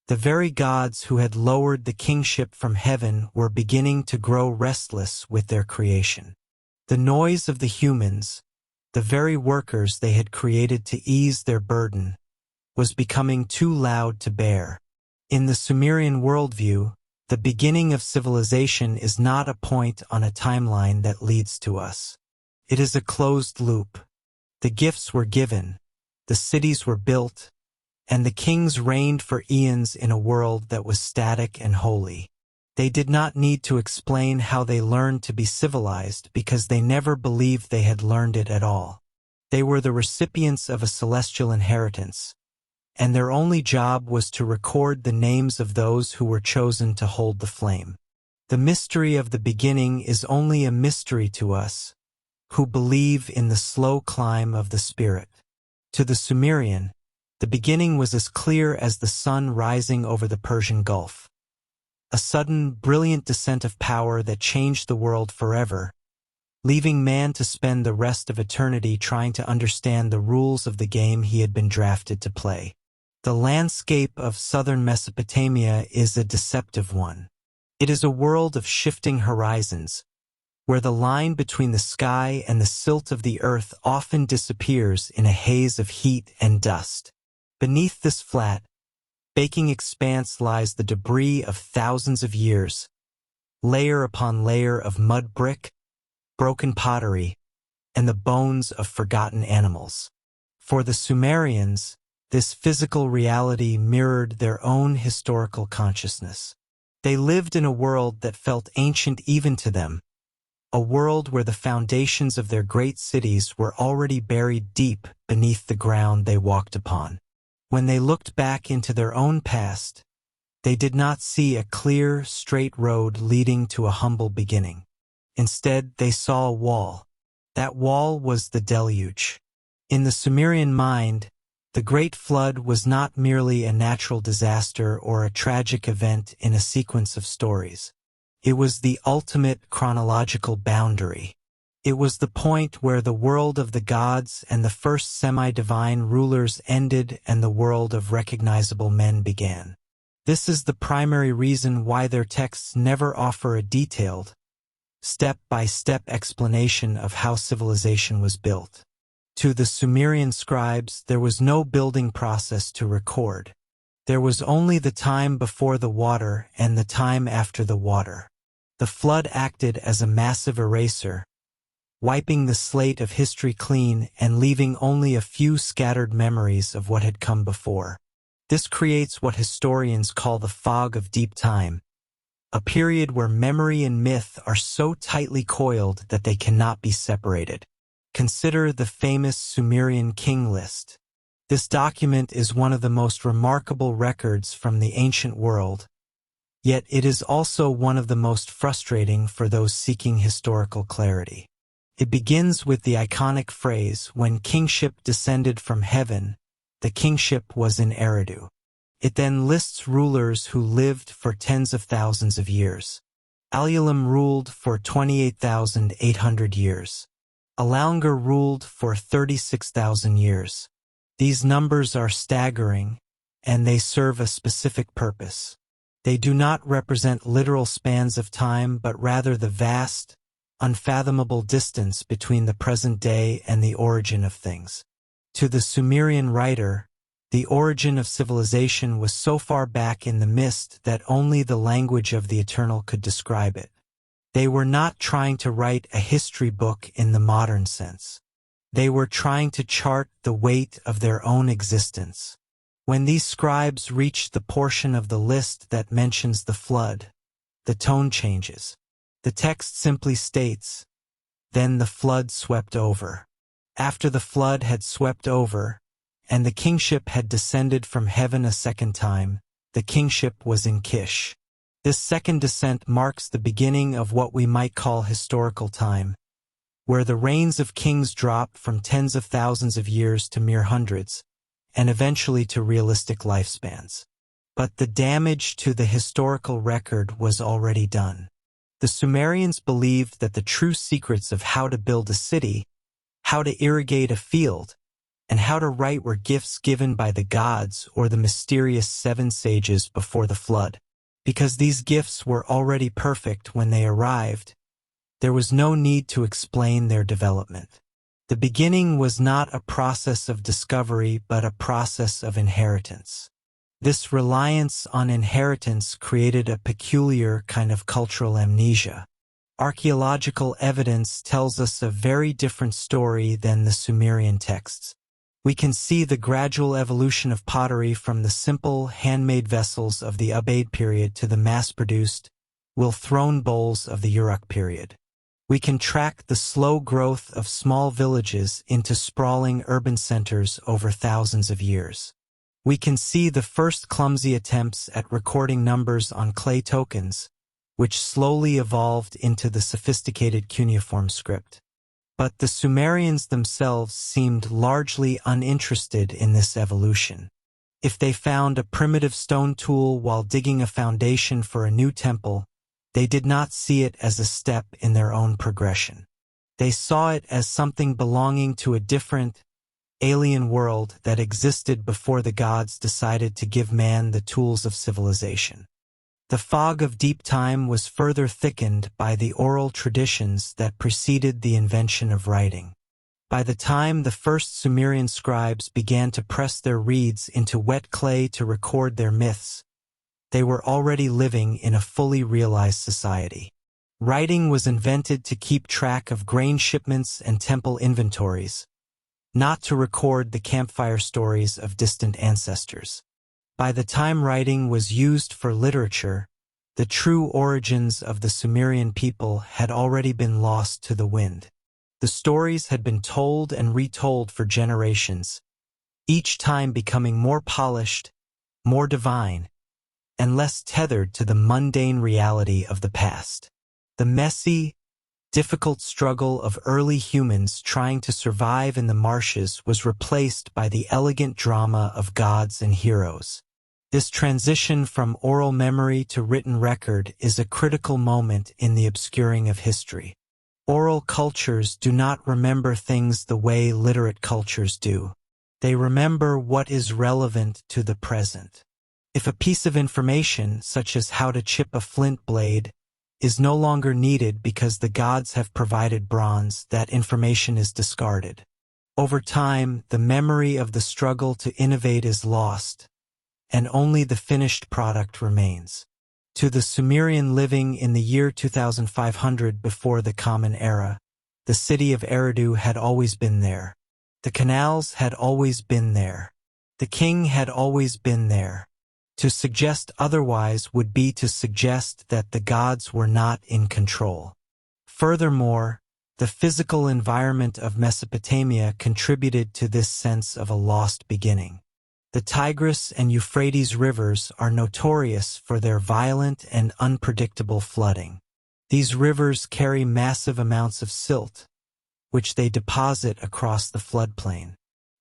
Speaker 1: The very gods who had lowered the kingship from heaven were beginning to grow restless with their creation. The noise of the humans, the very workers they had created to ease their burden, was becoming too loud to bear. In the Sumerian worldview, the beginning of civilization is not a point on a timeline that leads to us. It is a closed loop. The gifts were given, the cities were built, and the kings reigned for eons in a world that was static and holy. They did not need to explain how they learned to be civilized because they never believed they had learned it at all. They were the recipients of a celestial inheritance, and their only job was to record the names of those who were chosen to hold the flame. The mystery of the beginning is only a mystery to us, who believe in the slow climb of the spirit. To the Sumerian, the beginning was as clear as the sun rising over the Persian Gulf. A sudden, brilliant descent of power that changed the world forever, leaving man to spend the rest of eternity trying to understand the rules of the game he had been drafted to play. The landscape of southern Mesopotamia is a deceptive one. It is a world of shifting horizons, where the line between the sky and the silt of the earth often disappears in a haze of heat and dust. Beneath this flat, baking expanse lies the debris of thousands of years, layer upon layer of mud brick, broken pottery, and the bones of forgotten animals. For the Sumerians, this physical reality mirrored their own historical consciousness. They lived in a world that felt ancient even to them, a world where the foundations of their great cities were already buried deep beneath the ground they walked upon. When they looked back into their own past, they did not see a clear, straight road leading to a humble beginning. Instead, they saw a wall. That wall was the deluge. In the Sumerian mind, the Great Flood was not merely a natural disaster or a tragic event in a sequence of stories. It was the ultimate chronological boundary. It was the point where the world of the gods and the first semi-divine rulers ended and the world of recognizable men began. This is the primary reason why their texts never offer a detailed, step-by-step explanation of how civilization was built. To the Sumerian scribes, there was no building process to record. There was only the time before the water and the time after the water. The flood acted as a massive eraser, wiping the slate of history clean and leaving only a few scattered memories of what had come before. This creates what historians call the fog of deep time, a period where memory and myth are so tightly coiled that they cannot be separated. Consider the famous Sumerian king list. This document is one of the most remarkable records from the ancient world, yet it is also one of the most frustrating for those seeking historical clarity. It begins with the iconic phrase, "When kingship descended from heaven, the kingship was in Eridu." It then lists rulers who lived for tens of thousands of years. Alulim ruled for 28,800 years. Alaungar ruled for 36,000 years. These numbers are staggering, and they serve a specific purpose. They do not represent literal spans of time, but rather the vast, unfathomable distance between the present day and the origin of things. To the Sumerian writer, the origin of civilization was so far back in the mist that only the language of the eternal could describe it. They were not trying to write a history book in the modern sense. They were trying to chart the weight of their own existence. When these scribes reached the portion of the list that mentions the flood, the tone changes. The text simply states, "Then the flood swept over." After the flood had swept over, and the kingship had descended from heaven a second time, the kingship was in Kish. This second descent marks the beginning of what we might call historical time, where the reigns of kings drop from tens of thousands of years to mere hundreds, and eventually to realistic lifespans. But the damage to the historical record was already done. The Sumerians believed that the true secrets of how to build a city, how to irrigate a field, and how to write were gifts given by the gods or the mysterious 7 sages before the flood. Because these gifts were already perfect when they arrived, there was no need to explain their development. The beginning was not a process of discovery, but a process of inheritance. This reliance on inheritance created a peculiar kind of cultural amnesia. Archaeological evidence tells us a very different story than the Sumerian texts. We can see the gradual evolution of pottery from the simple, handmade vessels of the Ubaid period to the mass-produced, throne bowls of the Uruk period. We can track the slow growth of small villages into sprawling urban centers over thousands of years. We can see the first clumsy attempts at recording numbers on clay tokens, which slowly evolved into the sophisticated cuneiform script. But the Sumerians themselves seemed largely uninterested in this evolution. If they found a primitive stone tool while digging a foundation for a new temple, they did not see it as a step in their own progression. They saw it as something belonging to a different, alien world that existed before the gods decided to give man the tools of civilization. The fog of deep time was further thickened by the oral traditions that preceded the invention of writing. By the time the first Sumerian scribes began to press their reeds into wet clay to record their myths, they were already living in a fully realized society. Writing was invented to keep track of grain shipments and temple inventories, not to record the campfire stories of distant ancestors. By the time writing was used for literature, the true origins of the Sumerian people had already been lost to the wind. The stories had been told and retold for generations, each time becoming more polished, more divine, and less tethered to the mundane reality of the past. The messy, difficult struggle of early humans trying to survive in the marshes was replaced by the elegant drama of gods and heroes. This transition from oral memory to written record is a critical moment in the obscuring of history. Oral cultures do not remember things the way literate cultures do. They remember what is relevant to the present. If a piece of information, such as how to chip a flint blade, is no longer needed because the gods have provided bronze, that information is discarded. Over time, the memory of the struggle to innovate is lost, and only the finished product remains. To the Sumerian living in the year 2500 before the Common Era, the city of Eridu had always been there. The canals had always been there. The king had always been there. To suggest otherwise would be to suggest that the gods were not in control. Furthermore, the physical environment of Mesopotamia contributed to this sense of a lost beginning. The Tigris and Euphrates rivers are notorious for their violent and unpredictable flooding. These rivers carry massive amounts of silt, which they deposit across the floodplain.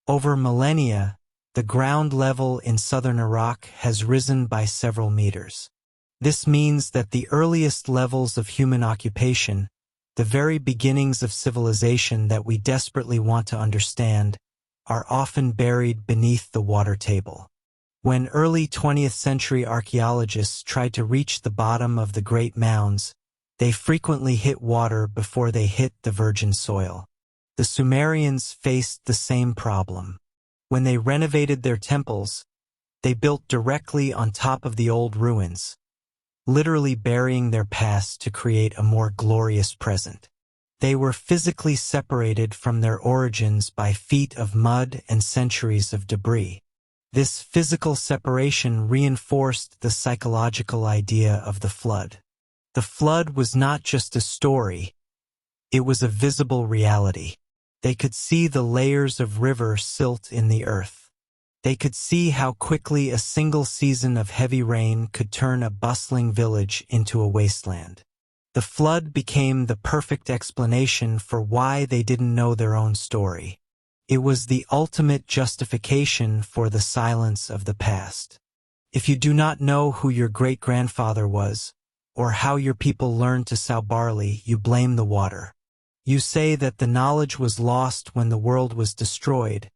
Speaker 1: Over millennia, the ground level in southern Iraq has risen by several meters. This means that the earliest levels of human occupation, the very beginnings of civilization that we desperately want to understand, are often buried beneath the water table. When early 20th century archaeologists tried to reach the bottom of the Great Mounds, they frequently hit water before they hit the virgin soil. The Sumerians faced the same problem. When they renovated their temples, they built directly on top of the old ruins, literally burying their past to create a more glorious present. They were physically separated from their origins by feet of mud and centuries of debris. This physical separation reinforced the psychological idea of the flood. The flood was not just a story, it was a visible reality. They could see the layers of river silt in the earth. They could see how quickly a single season of heavy rain could turn a bustling village into a wasteland. The flood became the perfect explanation for why they didn't know their own story. It was the ultimate justification for the silence of the past. If you do not know who your great-grandfather was, or how your people learned to sow barley, you blame the water. You say that the knowledge was lost when the world was destroyed,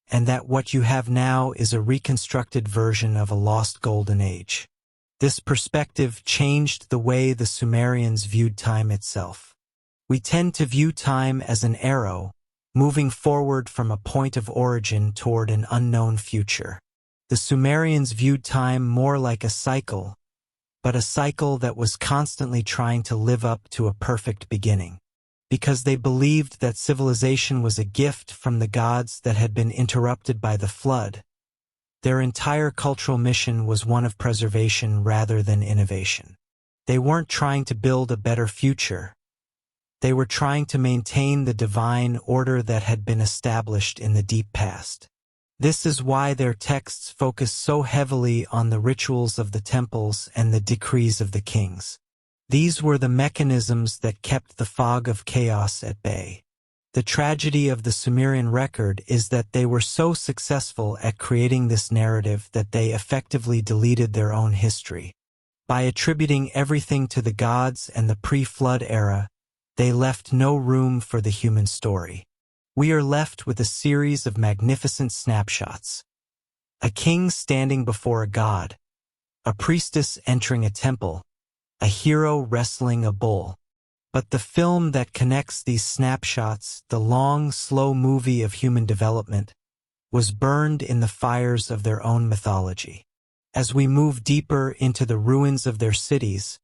Speaker 1: and that what you have now is a reconstructed version of a lost golden age. This perspective changed the way the Sumerians viewed time itself. We tend to view time as an arrow, moving forward from a point of origin toward an unknown future. The Sumerians viewed time more like a cycle, but a cycle that was constantly trying to live up to a perfect beginning. because they believed that civilization was a gift from the gods that had been interrupted by the flood. Their entire cultural mission was one of preservation rather than innovation. They weren't trying to build a better future. They were trying to maintain the divine order that had been established in the deep past. This is why their texts focus so heavily on the rituals of the temples and the decrees of the kings. These were the mechanisms that kept the fog of chaos at bay. The tragedy of the Sumerian record is that they were so successful at creating this narrative that they effectively deleted their own history. By attributing everything to the gods and the pre-flood era, they left no room for the human story. We are left with a series of magnificent snapshots. A king standing before a god, a priestess entering a temple, a hero wrestling a bull. But the film that connects these snapshots, the long, slow movie of human development, was burned in the fires of their own mythology. As we move deeper into the ruins of their cities,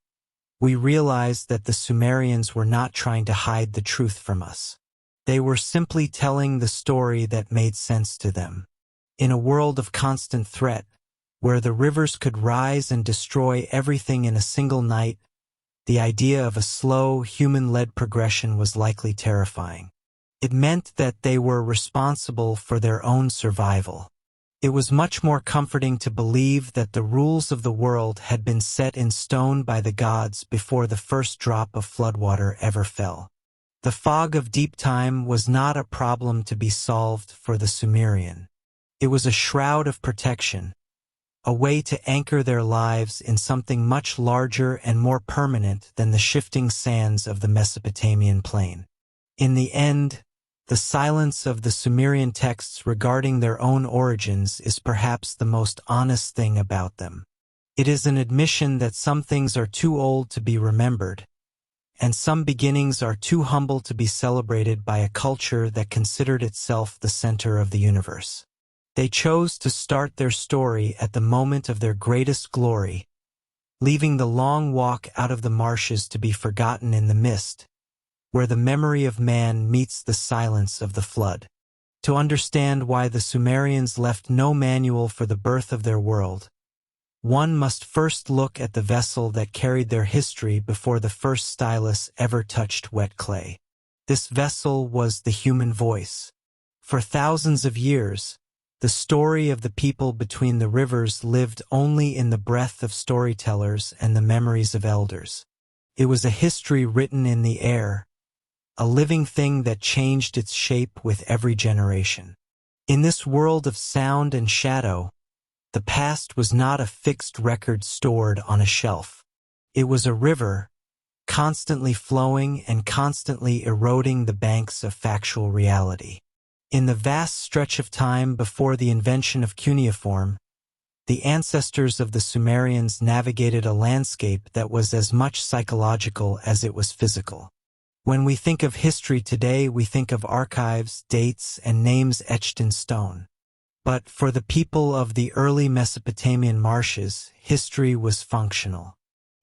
Speaker 1: we realize that the Sumerians were not trying to hide the truth from us. They were simply telling the story that made sense to them. In a world of constant threat, where the rivers could rise and destroy everything in a single night, the idea of a slow, human-led progression was likely terrifying. It meant that they were responsible for their own survival. It was much more comforting to believe that the rules of the world had been set in stone by the gods before the first drop of floodwater ever fell. The fog of deep time was not a problem to be solved for the Sumerian. It was a shroud of protection, a way to anchor their lives in something much larger and more permanent than the shifting sands of the Mesopotamian plain. In the end, the silence of the Sumerian texts regarding their own origins is perhaps the most honest thing about them. It is an admission that some things are too old to be remembered, and some beginnings are too humble to be celebrated by a culture that considered itself the center of the universe. They chose to start their story at the moment of their greatest glory, leaving the long walk out of the marshes to be forgotten in the mist, where the memory of man meets the silence of the flood. To understand why the Sumerians left no manual for the birth of their world, one must first look at the vessel that carried their history before the first stylus ever touched wet clay. This vessel was the human voice. For thousands of years, the story of the people between the rivers lived only in the breath of storytellers and the memories of elders. It was a history written in the air, a living thing that changed its shape with every generation. In this world of sound and shadow, the past was not a fixed record stored on a shelf. It was a river, constantly flowing and constantly eroding the banks of factual reality. In the vast stretch of time before the invention of cuneiform, the ancestors of the Sumerians navigated a landscape that was as much psychological as it was physical. When we think of history today, we think of archives, dates, and names etched in stone. But for the people of the early Mesopotamian marshes, history was functional.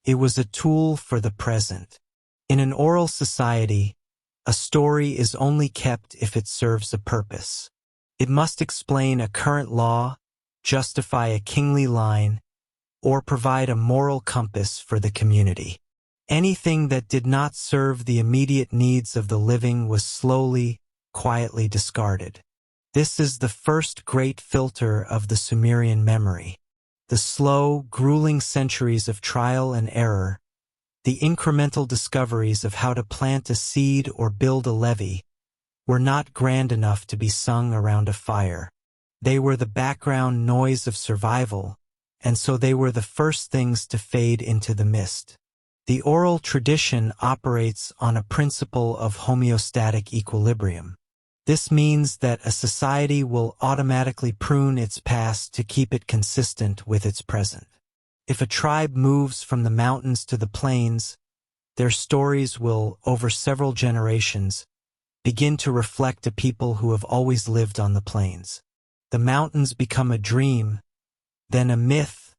Speaker 1: It was a tool for the present. In an oral society, a story is only kept if it serves a purpose. It must explain a current law, justify a kingly line, or provide a moral compass for the community. Anything that did not serve the immediate needs of the living was slowly, quietly discarded. This is the first great filter of the Sumerian memory. The slow, grueling centuries of trial and error, the incremental discoveries of how to plant a seed or build a levee, were not grand enough to be sung around a fire. They were the background noise of survival, and so they were the first things to fade into the mist. The oral tradition operates on a principle of homeostatic equilibrium. This means that a society will automatically prune its past to keep it consistent with its present. If a tribe moves from the mountains to the plains, their stories will, over several generations, begin to reflect a people who have always lived on the plains. The mountains become a dream, then a myth,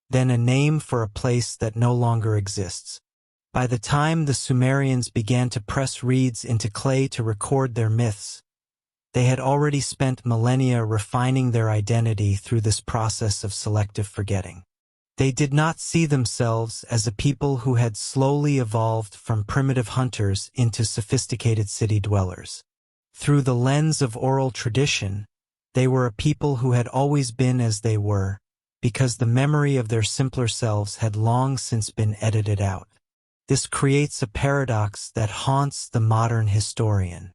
Speaker 1: then a name for a place that no longer exists. By the time the Sumerians began to press reeds into clay to record their myths, they had already spent millennia refining their identity through this process of selective forgetting. They did not see themselves as a people who had slowly evolved from primitive hunters into sophisticated city dwellers. Through the lens of oral tradition, they were a people who had always been as they were, because the memory of their simpler selves had long since been edited out. This creates a paradox that haunts the modern historian.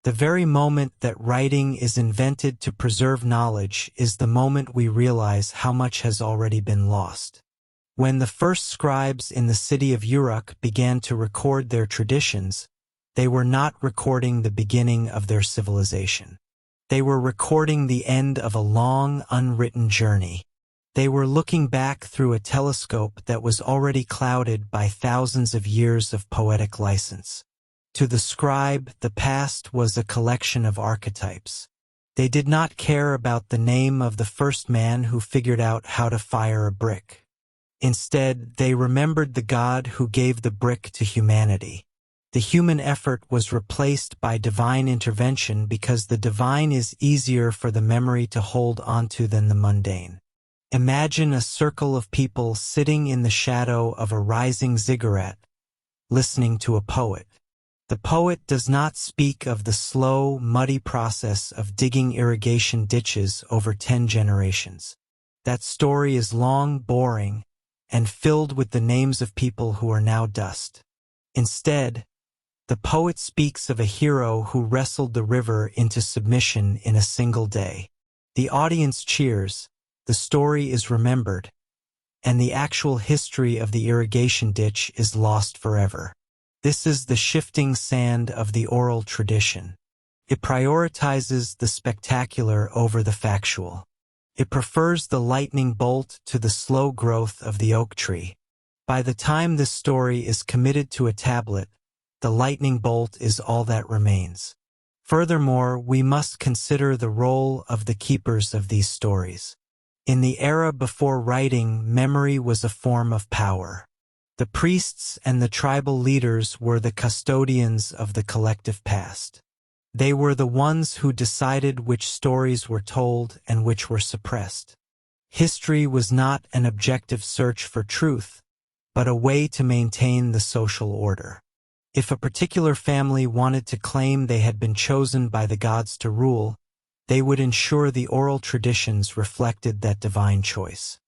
Speaker 1: The very moment that writing is invented to preserve knowledge is the moment we realize how much has already been lost. When the first scribes in the city of Uruk began to record their traditions, they were not recording the beginning of their civilization. They were recording the end of a long, unwritten journey. They were looking back through a telescope that was already clouded by thousands of years of poetic license. To the scribe, the past was a collection of archetypes. They did not care about the name of the first man who figured out how to fire a brick. Instead, they remembered the God who gave the brick to humanity. The human effort was replaced by divine intervention because the divine is easier for the memory to hold onto than the mundane. Imagine a circle of people sitting in the shadow of a rising ziggurat, listening to a poet. The poet does not speak of the slow, muddy process of digging irrigation ditches over 10 generations. That story is long, boring, and filled with the names of people who are now dust. Instead, the poet speaks of a hero who wrestled the river into submission in a single day. The audience cheers, the story is remembered, and the actual history of the irrigation ditch is lost forever. This is the shifting sand of the oral tradition. It prioritizes the spectacular over the factual. It prefers the lightning bolt to the slow growth of the oak tree. By the time this story is committed to a tablet, the lightning bolt is all that remains. Furthermore, we must consider the role of the keepers of these stories. In the era before writing, memory was a form of power. The priests and the tribal leaders were the custodians of the collective past. They were the ones who decided which stories were told and which were suppressed. History was not an objective search for truth, but a way to maintain the social order. If a particular family wanted to claim they had been chosen by the gods to rule, they would ensure the oral traditions reflected that divine choice.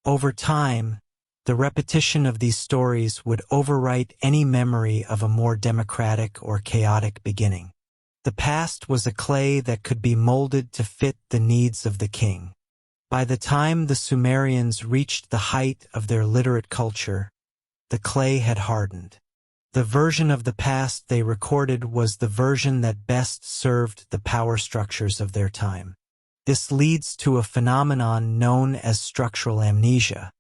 Speaker 1: Over time, the repetition of these stories would overwrite any memory of a more democratic or chaotic beginning. The past was a clay that could be molded to fit the needs of the king. By the time the Sumerians reached the height of their literate culture, the clay had hardened. The version of the past they recorded was the version that best served the power structures of their time. This leads to a phenomenon known as structural amnesia.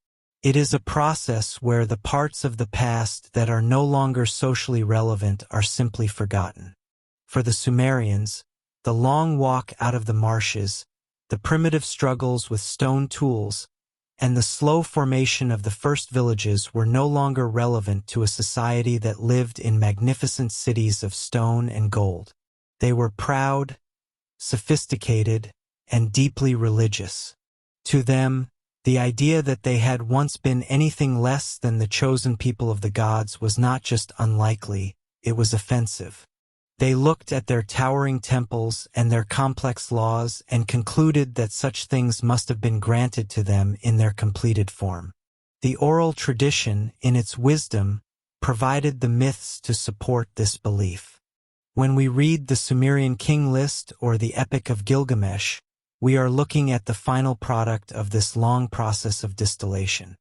Speaker 1: It is a process where the parts of the past that are no longer socially relevant are simply forgotten. For the Sumerians, the long walk out of the marshes, the primitive struggles with stone tools, and the slow formation of the first villages were no longer relevant to a society that lived in magnificent cities of stone and gold. They were proud, sophisticated, and deeply religious. To them, the idea that they had once been anything less than the chosen people of the gods was not just unlikely, it was offensive. They looked at their towering temples and their complex laws and concluded that such things must have been granted to them in their completed form. The oral tradition, in its wisdom, provided the myths to support this belief. When we read the Sumerian king list or the Epic of Gilgamesh, we are looking at the final product of this long process of distillation.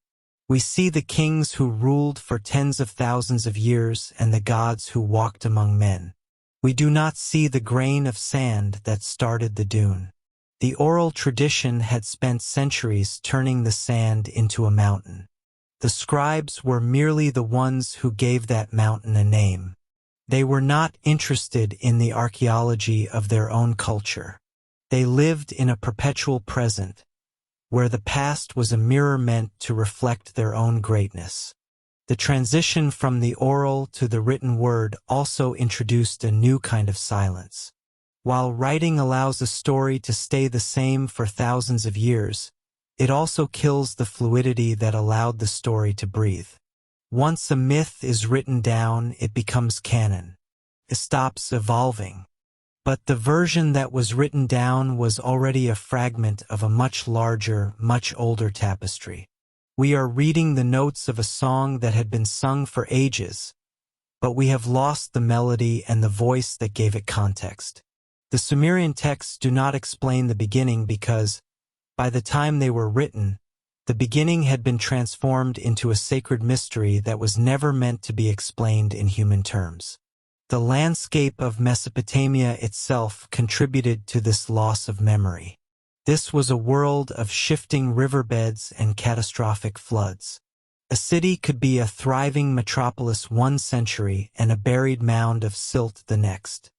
Speaker 1: We see the kings who ruled for tens of thousands of years and the gods who walked among men. We do not see the grain of sand that started the dune. The oral tradition had spent centuries turning the sand into a mountain. The scribes were merely the ones who gave that mountain a name. They were not interested in the archaeology of their own culture. They lived in a perpetual present, where the past was a mirror meant to reflect their own greatness. The transition from the oral to the written word also introduced a new kind of silence. While writing allows a story to stay the same for thousands of years, it also kills the fluidity that allowed the story to breathe. Once a myth is written down, it becomes canon. It stops evolving. But the version that was written down was already a fragment of a much larger, much older tapestry. We are reading the notes of a song that had been sung for ages, but we have lost the melody and the voice that gave it context. The Sumerian texts do not explain the beginning because, by the time they were written, the beginning had been transformed into a sacred mystery that was never meant to be explained in human terms. The landscape of Mesopotamia itself contributed to this loss of memory. This was a world of shifting riverbeds and catastrophic floods. A city could be a thriving metropolis one century and a buried mound of silt the next.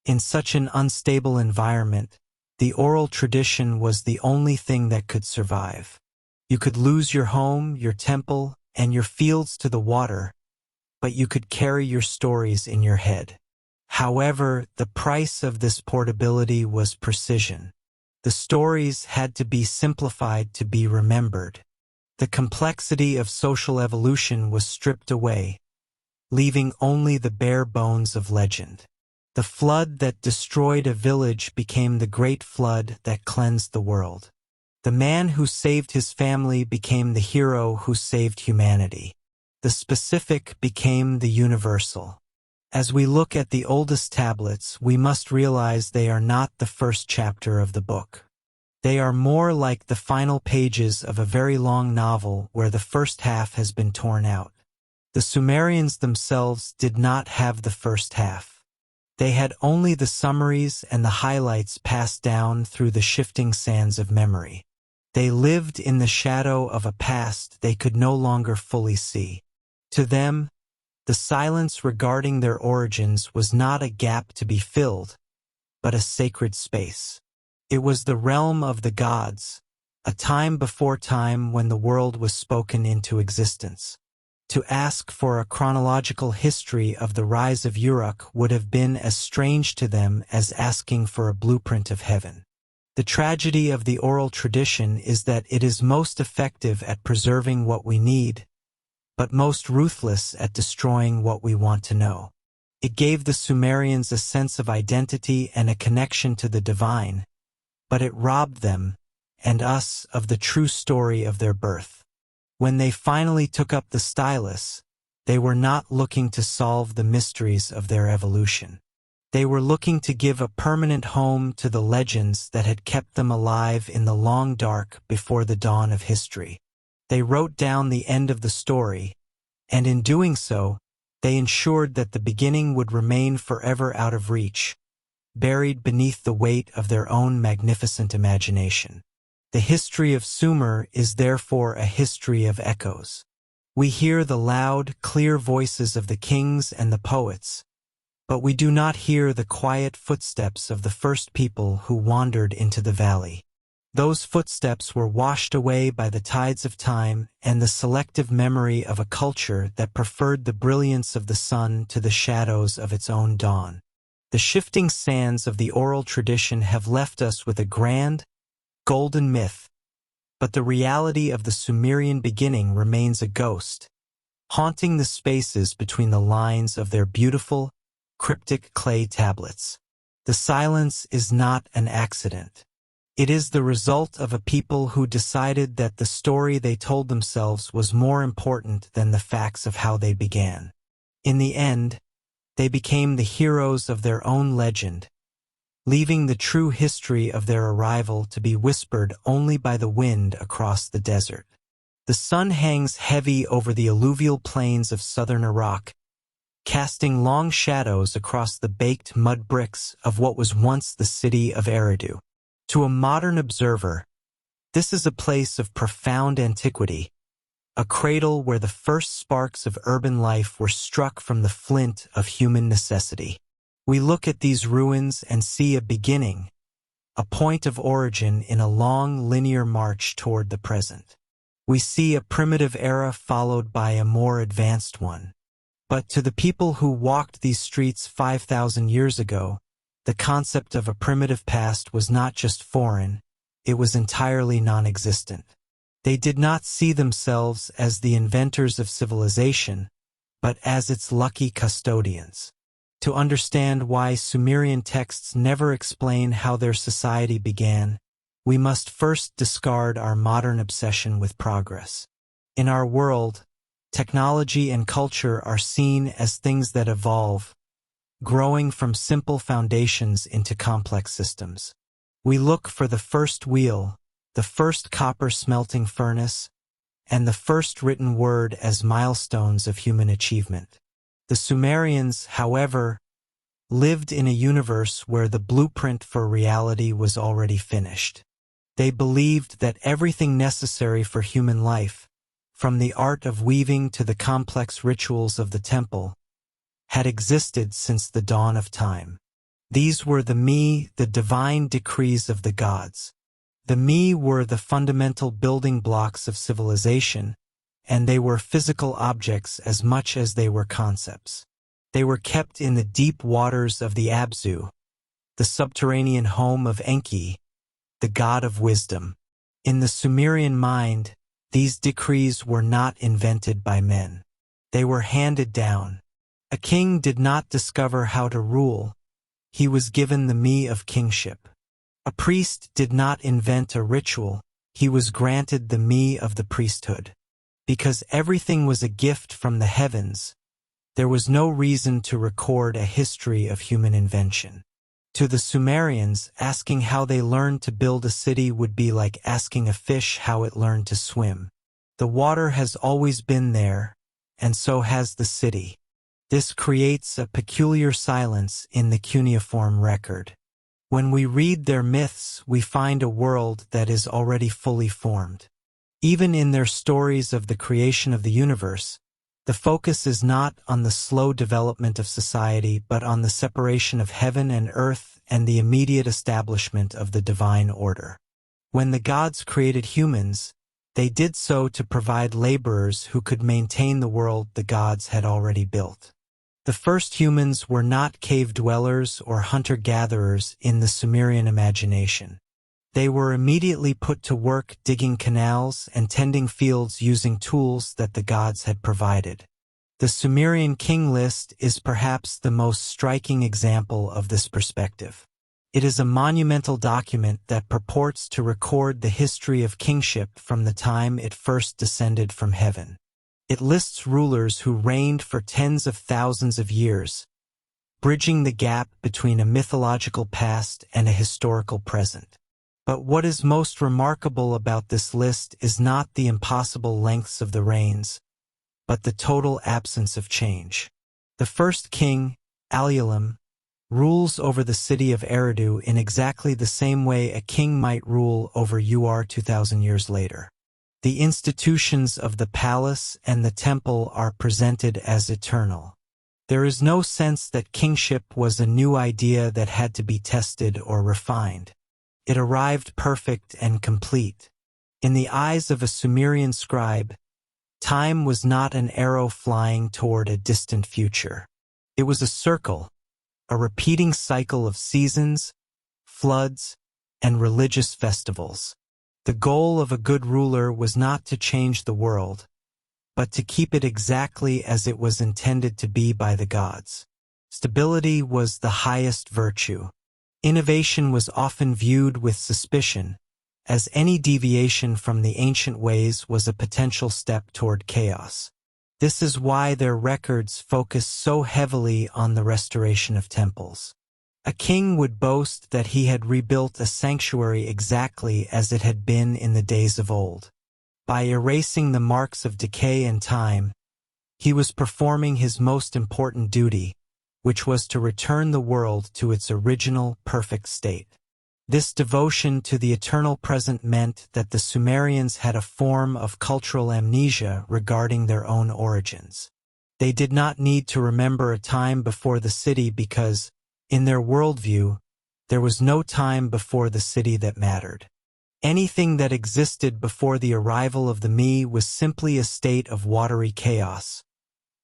Speaker 1: In such an unstable environment, the oral tradition was the only thing that could survive. You could lose your home, your temple, and your fields to the water, but you could carry your stories in your head. However, the price of this portability was precision. The stories had to be simplified to be remembered. The complexity of social evolution was stripped away, leaving only the bare bones of legend. The flood that destroyed a village became the great flood that cleansed the world. The man who saved his family became the hero who saved humanity. The specific became the universal. As we look at the oldest tablets, we must realize they are not the first chapter of the book. They are more like the final pages of a very long novel where the first half has been torn out. The Sumerians themselves did not have the first half. They had only the summaries and the highlights passed down through the shifting sands of memory. They lived in the shadow of a past they could no longer fully see. To them, the silence regarding their origins was not a gap to be filled, but a sacred space. It was the realm of the gods, a time before time when the world was spoken into existence. To ask for a chronological history of the rise of Uruk would have been as strange to them as asking for a blueprint of heaven. The tragedy of the oral tradition is that it is most effective at preserving what we need, but most ruthless at destroying what we want to know. It gave the Sumerians a sense of identity and a connection to the divine, but it robbed them, and us, of the true story of their birth. When they finally took up the stylus, they were not looking to solve the mysteries of their evolution. They were looking to give a permanent home to the legends that had kept them alive in the long dark before the dawn of history. They wrote down the end of the story, and in doing so, they ensured that the beginning would remain forever out of reach, buried beneath the weight of their own magnificent imagination. The history of Sumer is therefore a history of echoes. We hear the loud, clear voices of the kings and the poets, but we do not hear the quiet footsteps of the first people who wandered into the valley. Those footsteps were washed away by the tides of time and the selective memory of a culture that preferred the brilliance of the sun to the shadows of its own dawn. The shifting sands of the oral tradition have left us with a grand, golden myth, but the reality of the Sumerian beginning remains a ghost, haunting the spaces between the lines of their beautiful, cryptic clay tablets. The silence is not an accident. It is the result of a people who decided that the story they told themselves was more important than the facts of how they began. In the end, they became the heroes of their own legend, leaving the true history of their arrival to be whispered only by the wind across the desert. The sun hangs heavy over the alluvial plains of southern Iraq, casting long shadows across the baked mud bricks of what was once the city of Eridu. To a modern observer, this is a place of profound antiquity, a cradle where the first sparks of urban life were struck from the flint of human necessity. We look at these ruins and see a beginning, a point of origin in a long linear march toward the present. We see a primitive era followed by a more advanced one. But to the people who walked these streets 5,000 years ago, the concept of a primitive past was not just foreign, it was entirely non-existent. They did not see themselves as the inventors of civilization, but as its lucky custodians. To understand why Sumerian texts never explain how their society began, we must first discard our modern obsession with progress. In our world, technology and culture are seen as things that evolve, growing from simple foundations into complex systems. We look for the first wheel, the first copper smelting furnace, and the first written word as milestones of human achievement. The Sumerians, however, lived in a universe where the blueprint for reality was already finished. They believed that everything necessary for human life, from the art of weaving to the complex rituals of the temple, had existed since the dawn of time. These were the divine decrees of the gods. The were the fundamental building blocks of civilization, and they were physical objects as much as they were concepts. They were kept in the deep waters of the Abzu, the subterranean home of Enki, the god of wisdom. In the Sumerian mind, these decrees were not invented by men. They were handed down. A king did not discover how to rule. He was given the me of kingship. A priest did not invent a ritual. He was granted the me of the priesthood. Because everything was a gift from the heavens, there was no reason to record a history of human invention. To the Sumerians, asking how they learned to build a city would be like asking a fish how it learned to swim. The water has always been there, and so has the city. This creates a peculiar silence in the cuneiform record. When we read their myths, we find a world that is already fully formed. Even in their stories of the creation of the universe, the focus is not on the slow development of society but on the separation of heaven and earth and the immediate establishment of the divine order. When the gods created humans, they did so to provide laborers who could maintain the world the gods had already built. The first humans were not cave dwellers or hunter-gatherers in the Sumerian imagination. They were immediately put to work digging canals and tending fields using tools that the gods had provided. The Sumerian king list is perhaps the most striking example of this perspective. It is a monumental document that purports to record the history of kingship from the time it first descended from heaven. It lists rulers who reigned for tens of thousands of years, bridging the gap between a mythological past and a historical present. But what is most remarkable about this list is not the impossible lengths of the reigns, but the total absence of change. The first king, Alulim, rules over the city of Eridu in exactly the same way a king might rule over Ur 2,000 years later. The institutions of the palace and the temple are presented as eternal. There is no sense that kingship was a new idea that had to be tested or refined. It arrived perfect and complete. In the eyes of a Sumerian scribe, time was not an arrow flying toward a distant future. It was a circle, a repeating cycle of seasons, floods, and religious festivals. The goal of a good ruler was not to change the world, but to keep it exactly as it was intended to be by the gods. Stability was the highest virtue. Innovation was often viewed with suspicion, as any deviation from the ancient ways was a potential step toward chaos. This is why their records focus so heavily on the restoration of temples. A king would boast that he had rebuilt a sanctuary exactly as it had been in the days of old. By erasing the marks of decay and time, he was performing his most important duty, which was to return the world to its original, perfect state. This devotion to the eternal present meant that the Sumerians had a form of cultural amnesia regarding their own origins. They did not need to remember a time before the city because, in their worldview, there was no time before the city that mattered. Anything that existed before the arrival of the me was simply a state of watery chaos,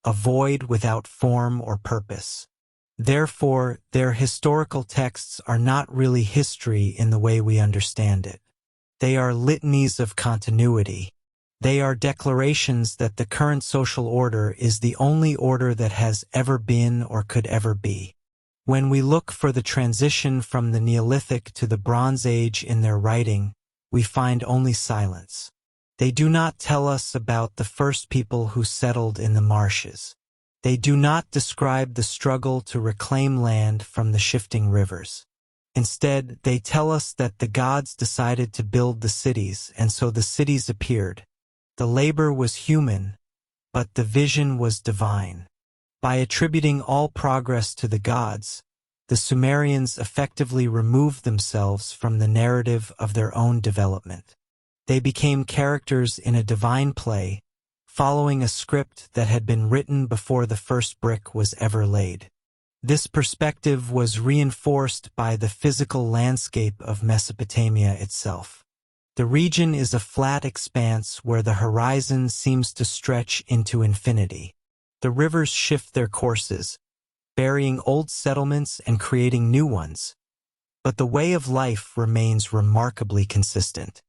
Speaker 1: a void without form or purpose. Therefore, their historical texts are not really history in the way we understand it. They are litanies of continuity. They are declarations that the current social order is the only order that has ever been or could ever be. When we look for the transition from the Neolithic to the Bronze Age in their writing, we find only silence. They do not tell us about the first people who settled in the marshes. They do not describe the struggle to reclaim land from the shifting rivers. Instead, they tell us that the gods decided to build the cities, and so the cities appeared. The labor was human, but the vision was divine. By attributing all progress to the gods, the Sumerians effectively removed themselves from the narrative of their own development. They became characters in a divine play, following a script that had been written before the first brick was ever laid. This perspective was reinforced by the physical landscape of Mesopotamia itself. The region is a flat expanse where the horizon seems to stretch into infinity. The rivers shift their courses, burying old settlements and creating new ones, but the way of life remains remarkably consistent.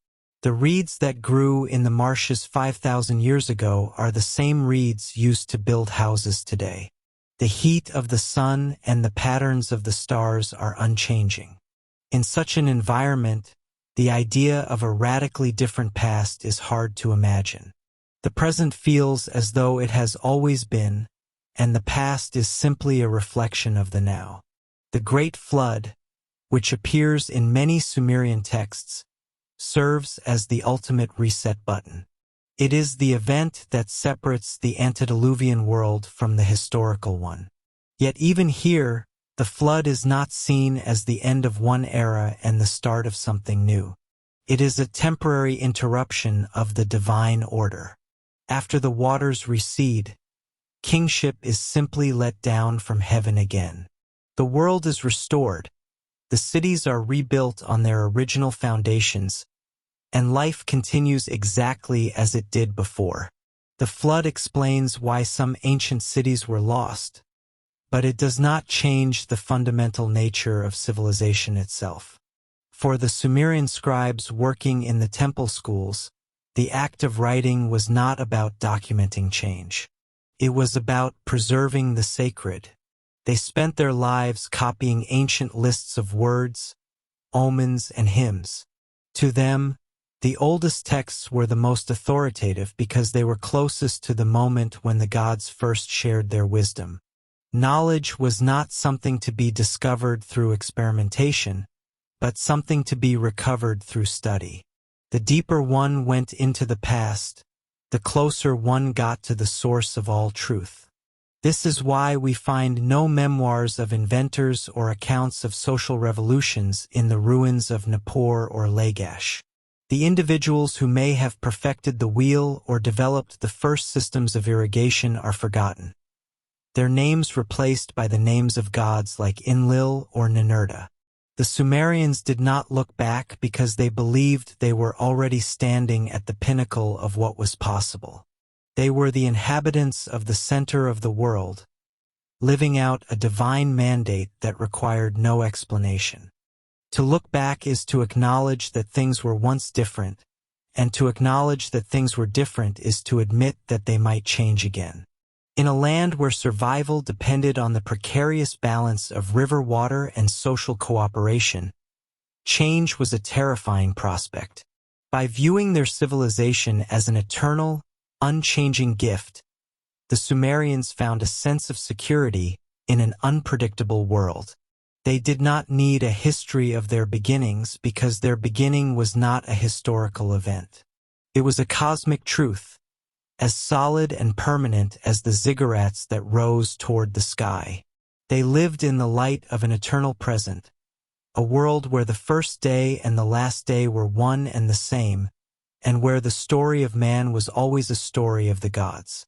Speaker 1: The reeds that grew in the marshes 5,000 years ago are the same reeds used to build houses today. The heat of the sun and the patterns of the stars are unchanging. In such an environment, the idea of a radically different past is hard to imagine. The present feels as though it has always been, and the past is simply a reflection of the now. The Great Flood, which appears in many Sumerian texts, serves as the ultimate reset button. It is the event that separates the antediluvian world from the historical one. Yet even here, the flood is not seen as the end of one era and the start of something new. It is a temporary interruption of the divine order. After the waters recede, kingship is simply let down from heaven again. The world is restored. The cities are rebuilt on their original foundations, and life continues exactly as it did before. The flood explains why some ancient cities were lost, but it does not change the fundamental nature of civilization itself. For the Sumerian scribes working in the temple schools, the act of writing was not about documenting change. It was about preserving the sacred. They spent their lives copying ancient lists of words, omens, and hymns. To them, the oldest texts were the most authoritative because they were closest to the moment when the gods first shared their wisdom. Knowledge was not something to be discovered through experimentation, but something to be recovered through study. The deeper one went into the past, the closer one got to the source of all truth. This is why we find no memoirs of inventors or accounts of social revolutions in the ruins of Nippur or Lagash. The individuals who may have perfected the wheel or developed the first systems of irrigation are forgotten, their names replaced by the names of gods like Enlil or Ninurta. The Sumerians did not look back because they believed they were already standing at the pinnacle of what was possible. They were the inhabitants of the center of the world, living out a divine mandate that required no explanation. To look back is to acknowledge that things were once different, and to acknowledge that things were different is to admit that they might change again. In a land where survival depended on the precarious balance of river water and social cooperation, change was a terrifying prospect. By viewing their civilization as an eternal, unchanging gift, the Sumerians found a sense of security in an unpredictable world. They did not need a history of their beginnings because their beginning was not a historical event. It was a cosmic truth, as solid and permanent as the ziggurats that rose toward the sky. They lived in the light of an eternal present, a world where the first day and the last day were one and the same, and where the story of man was always a story of the gods.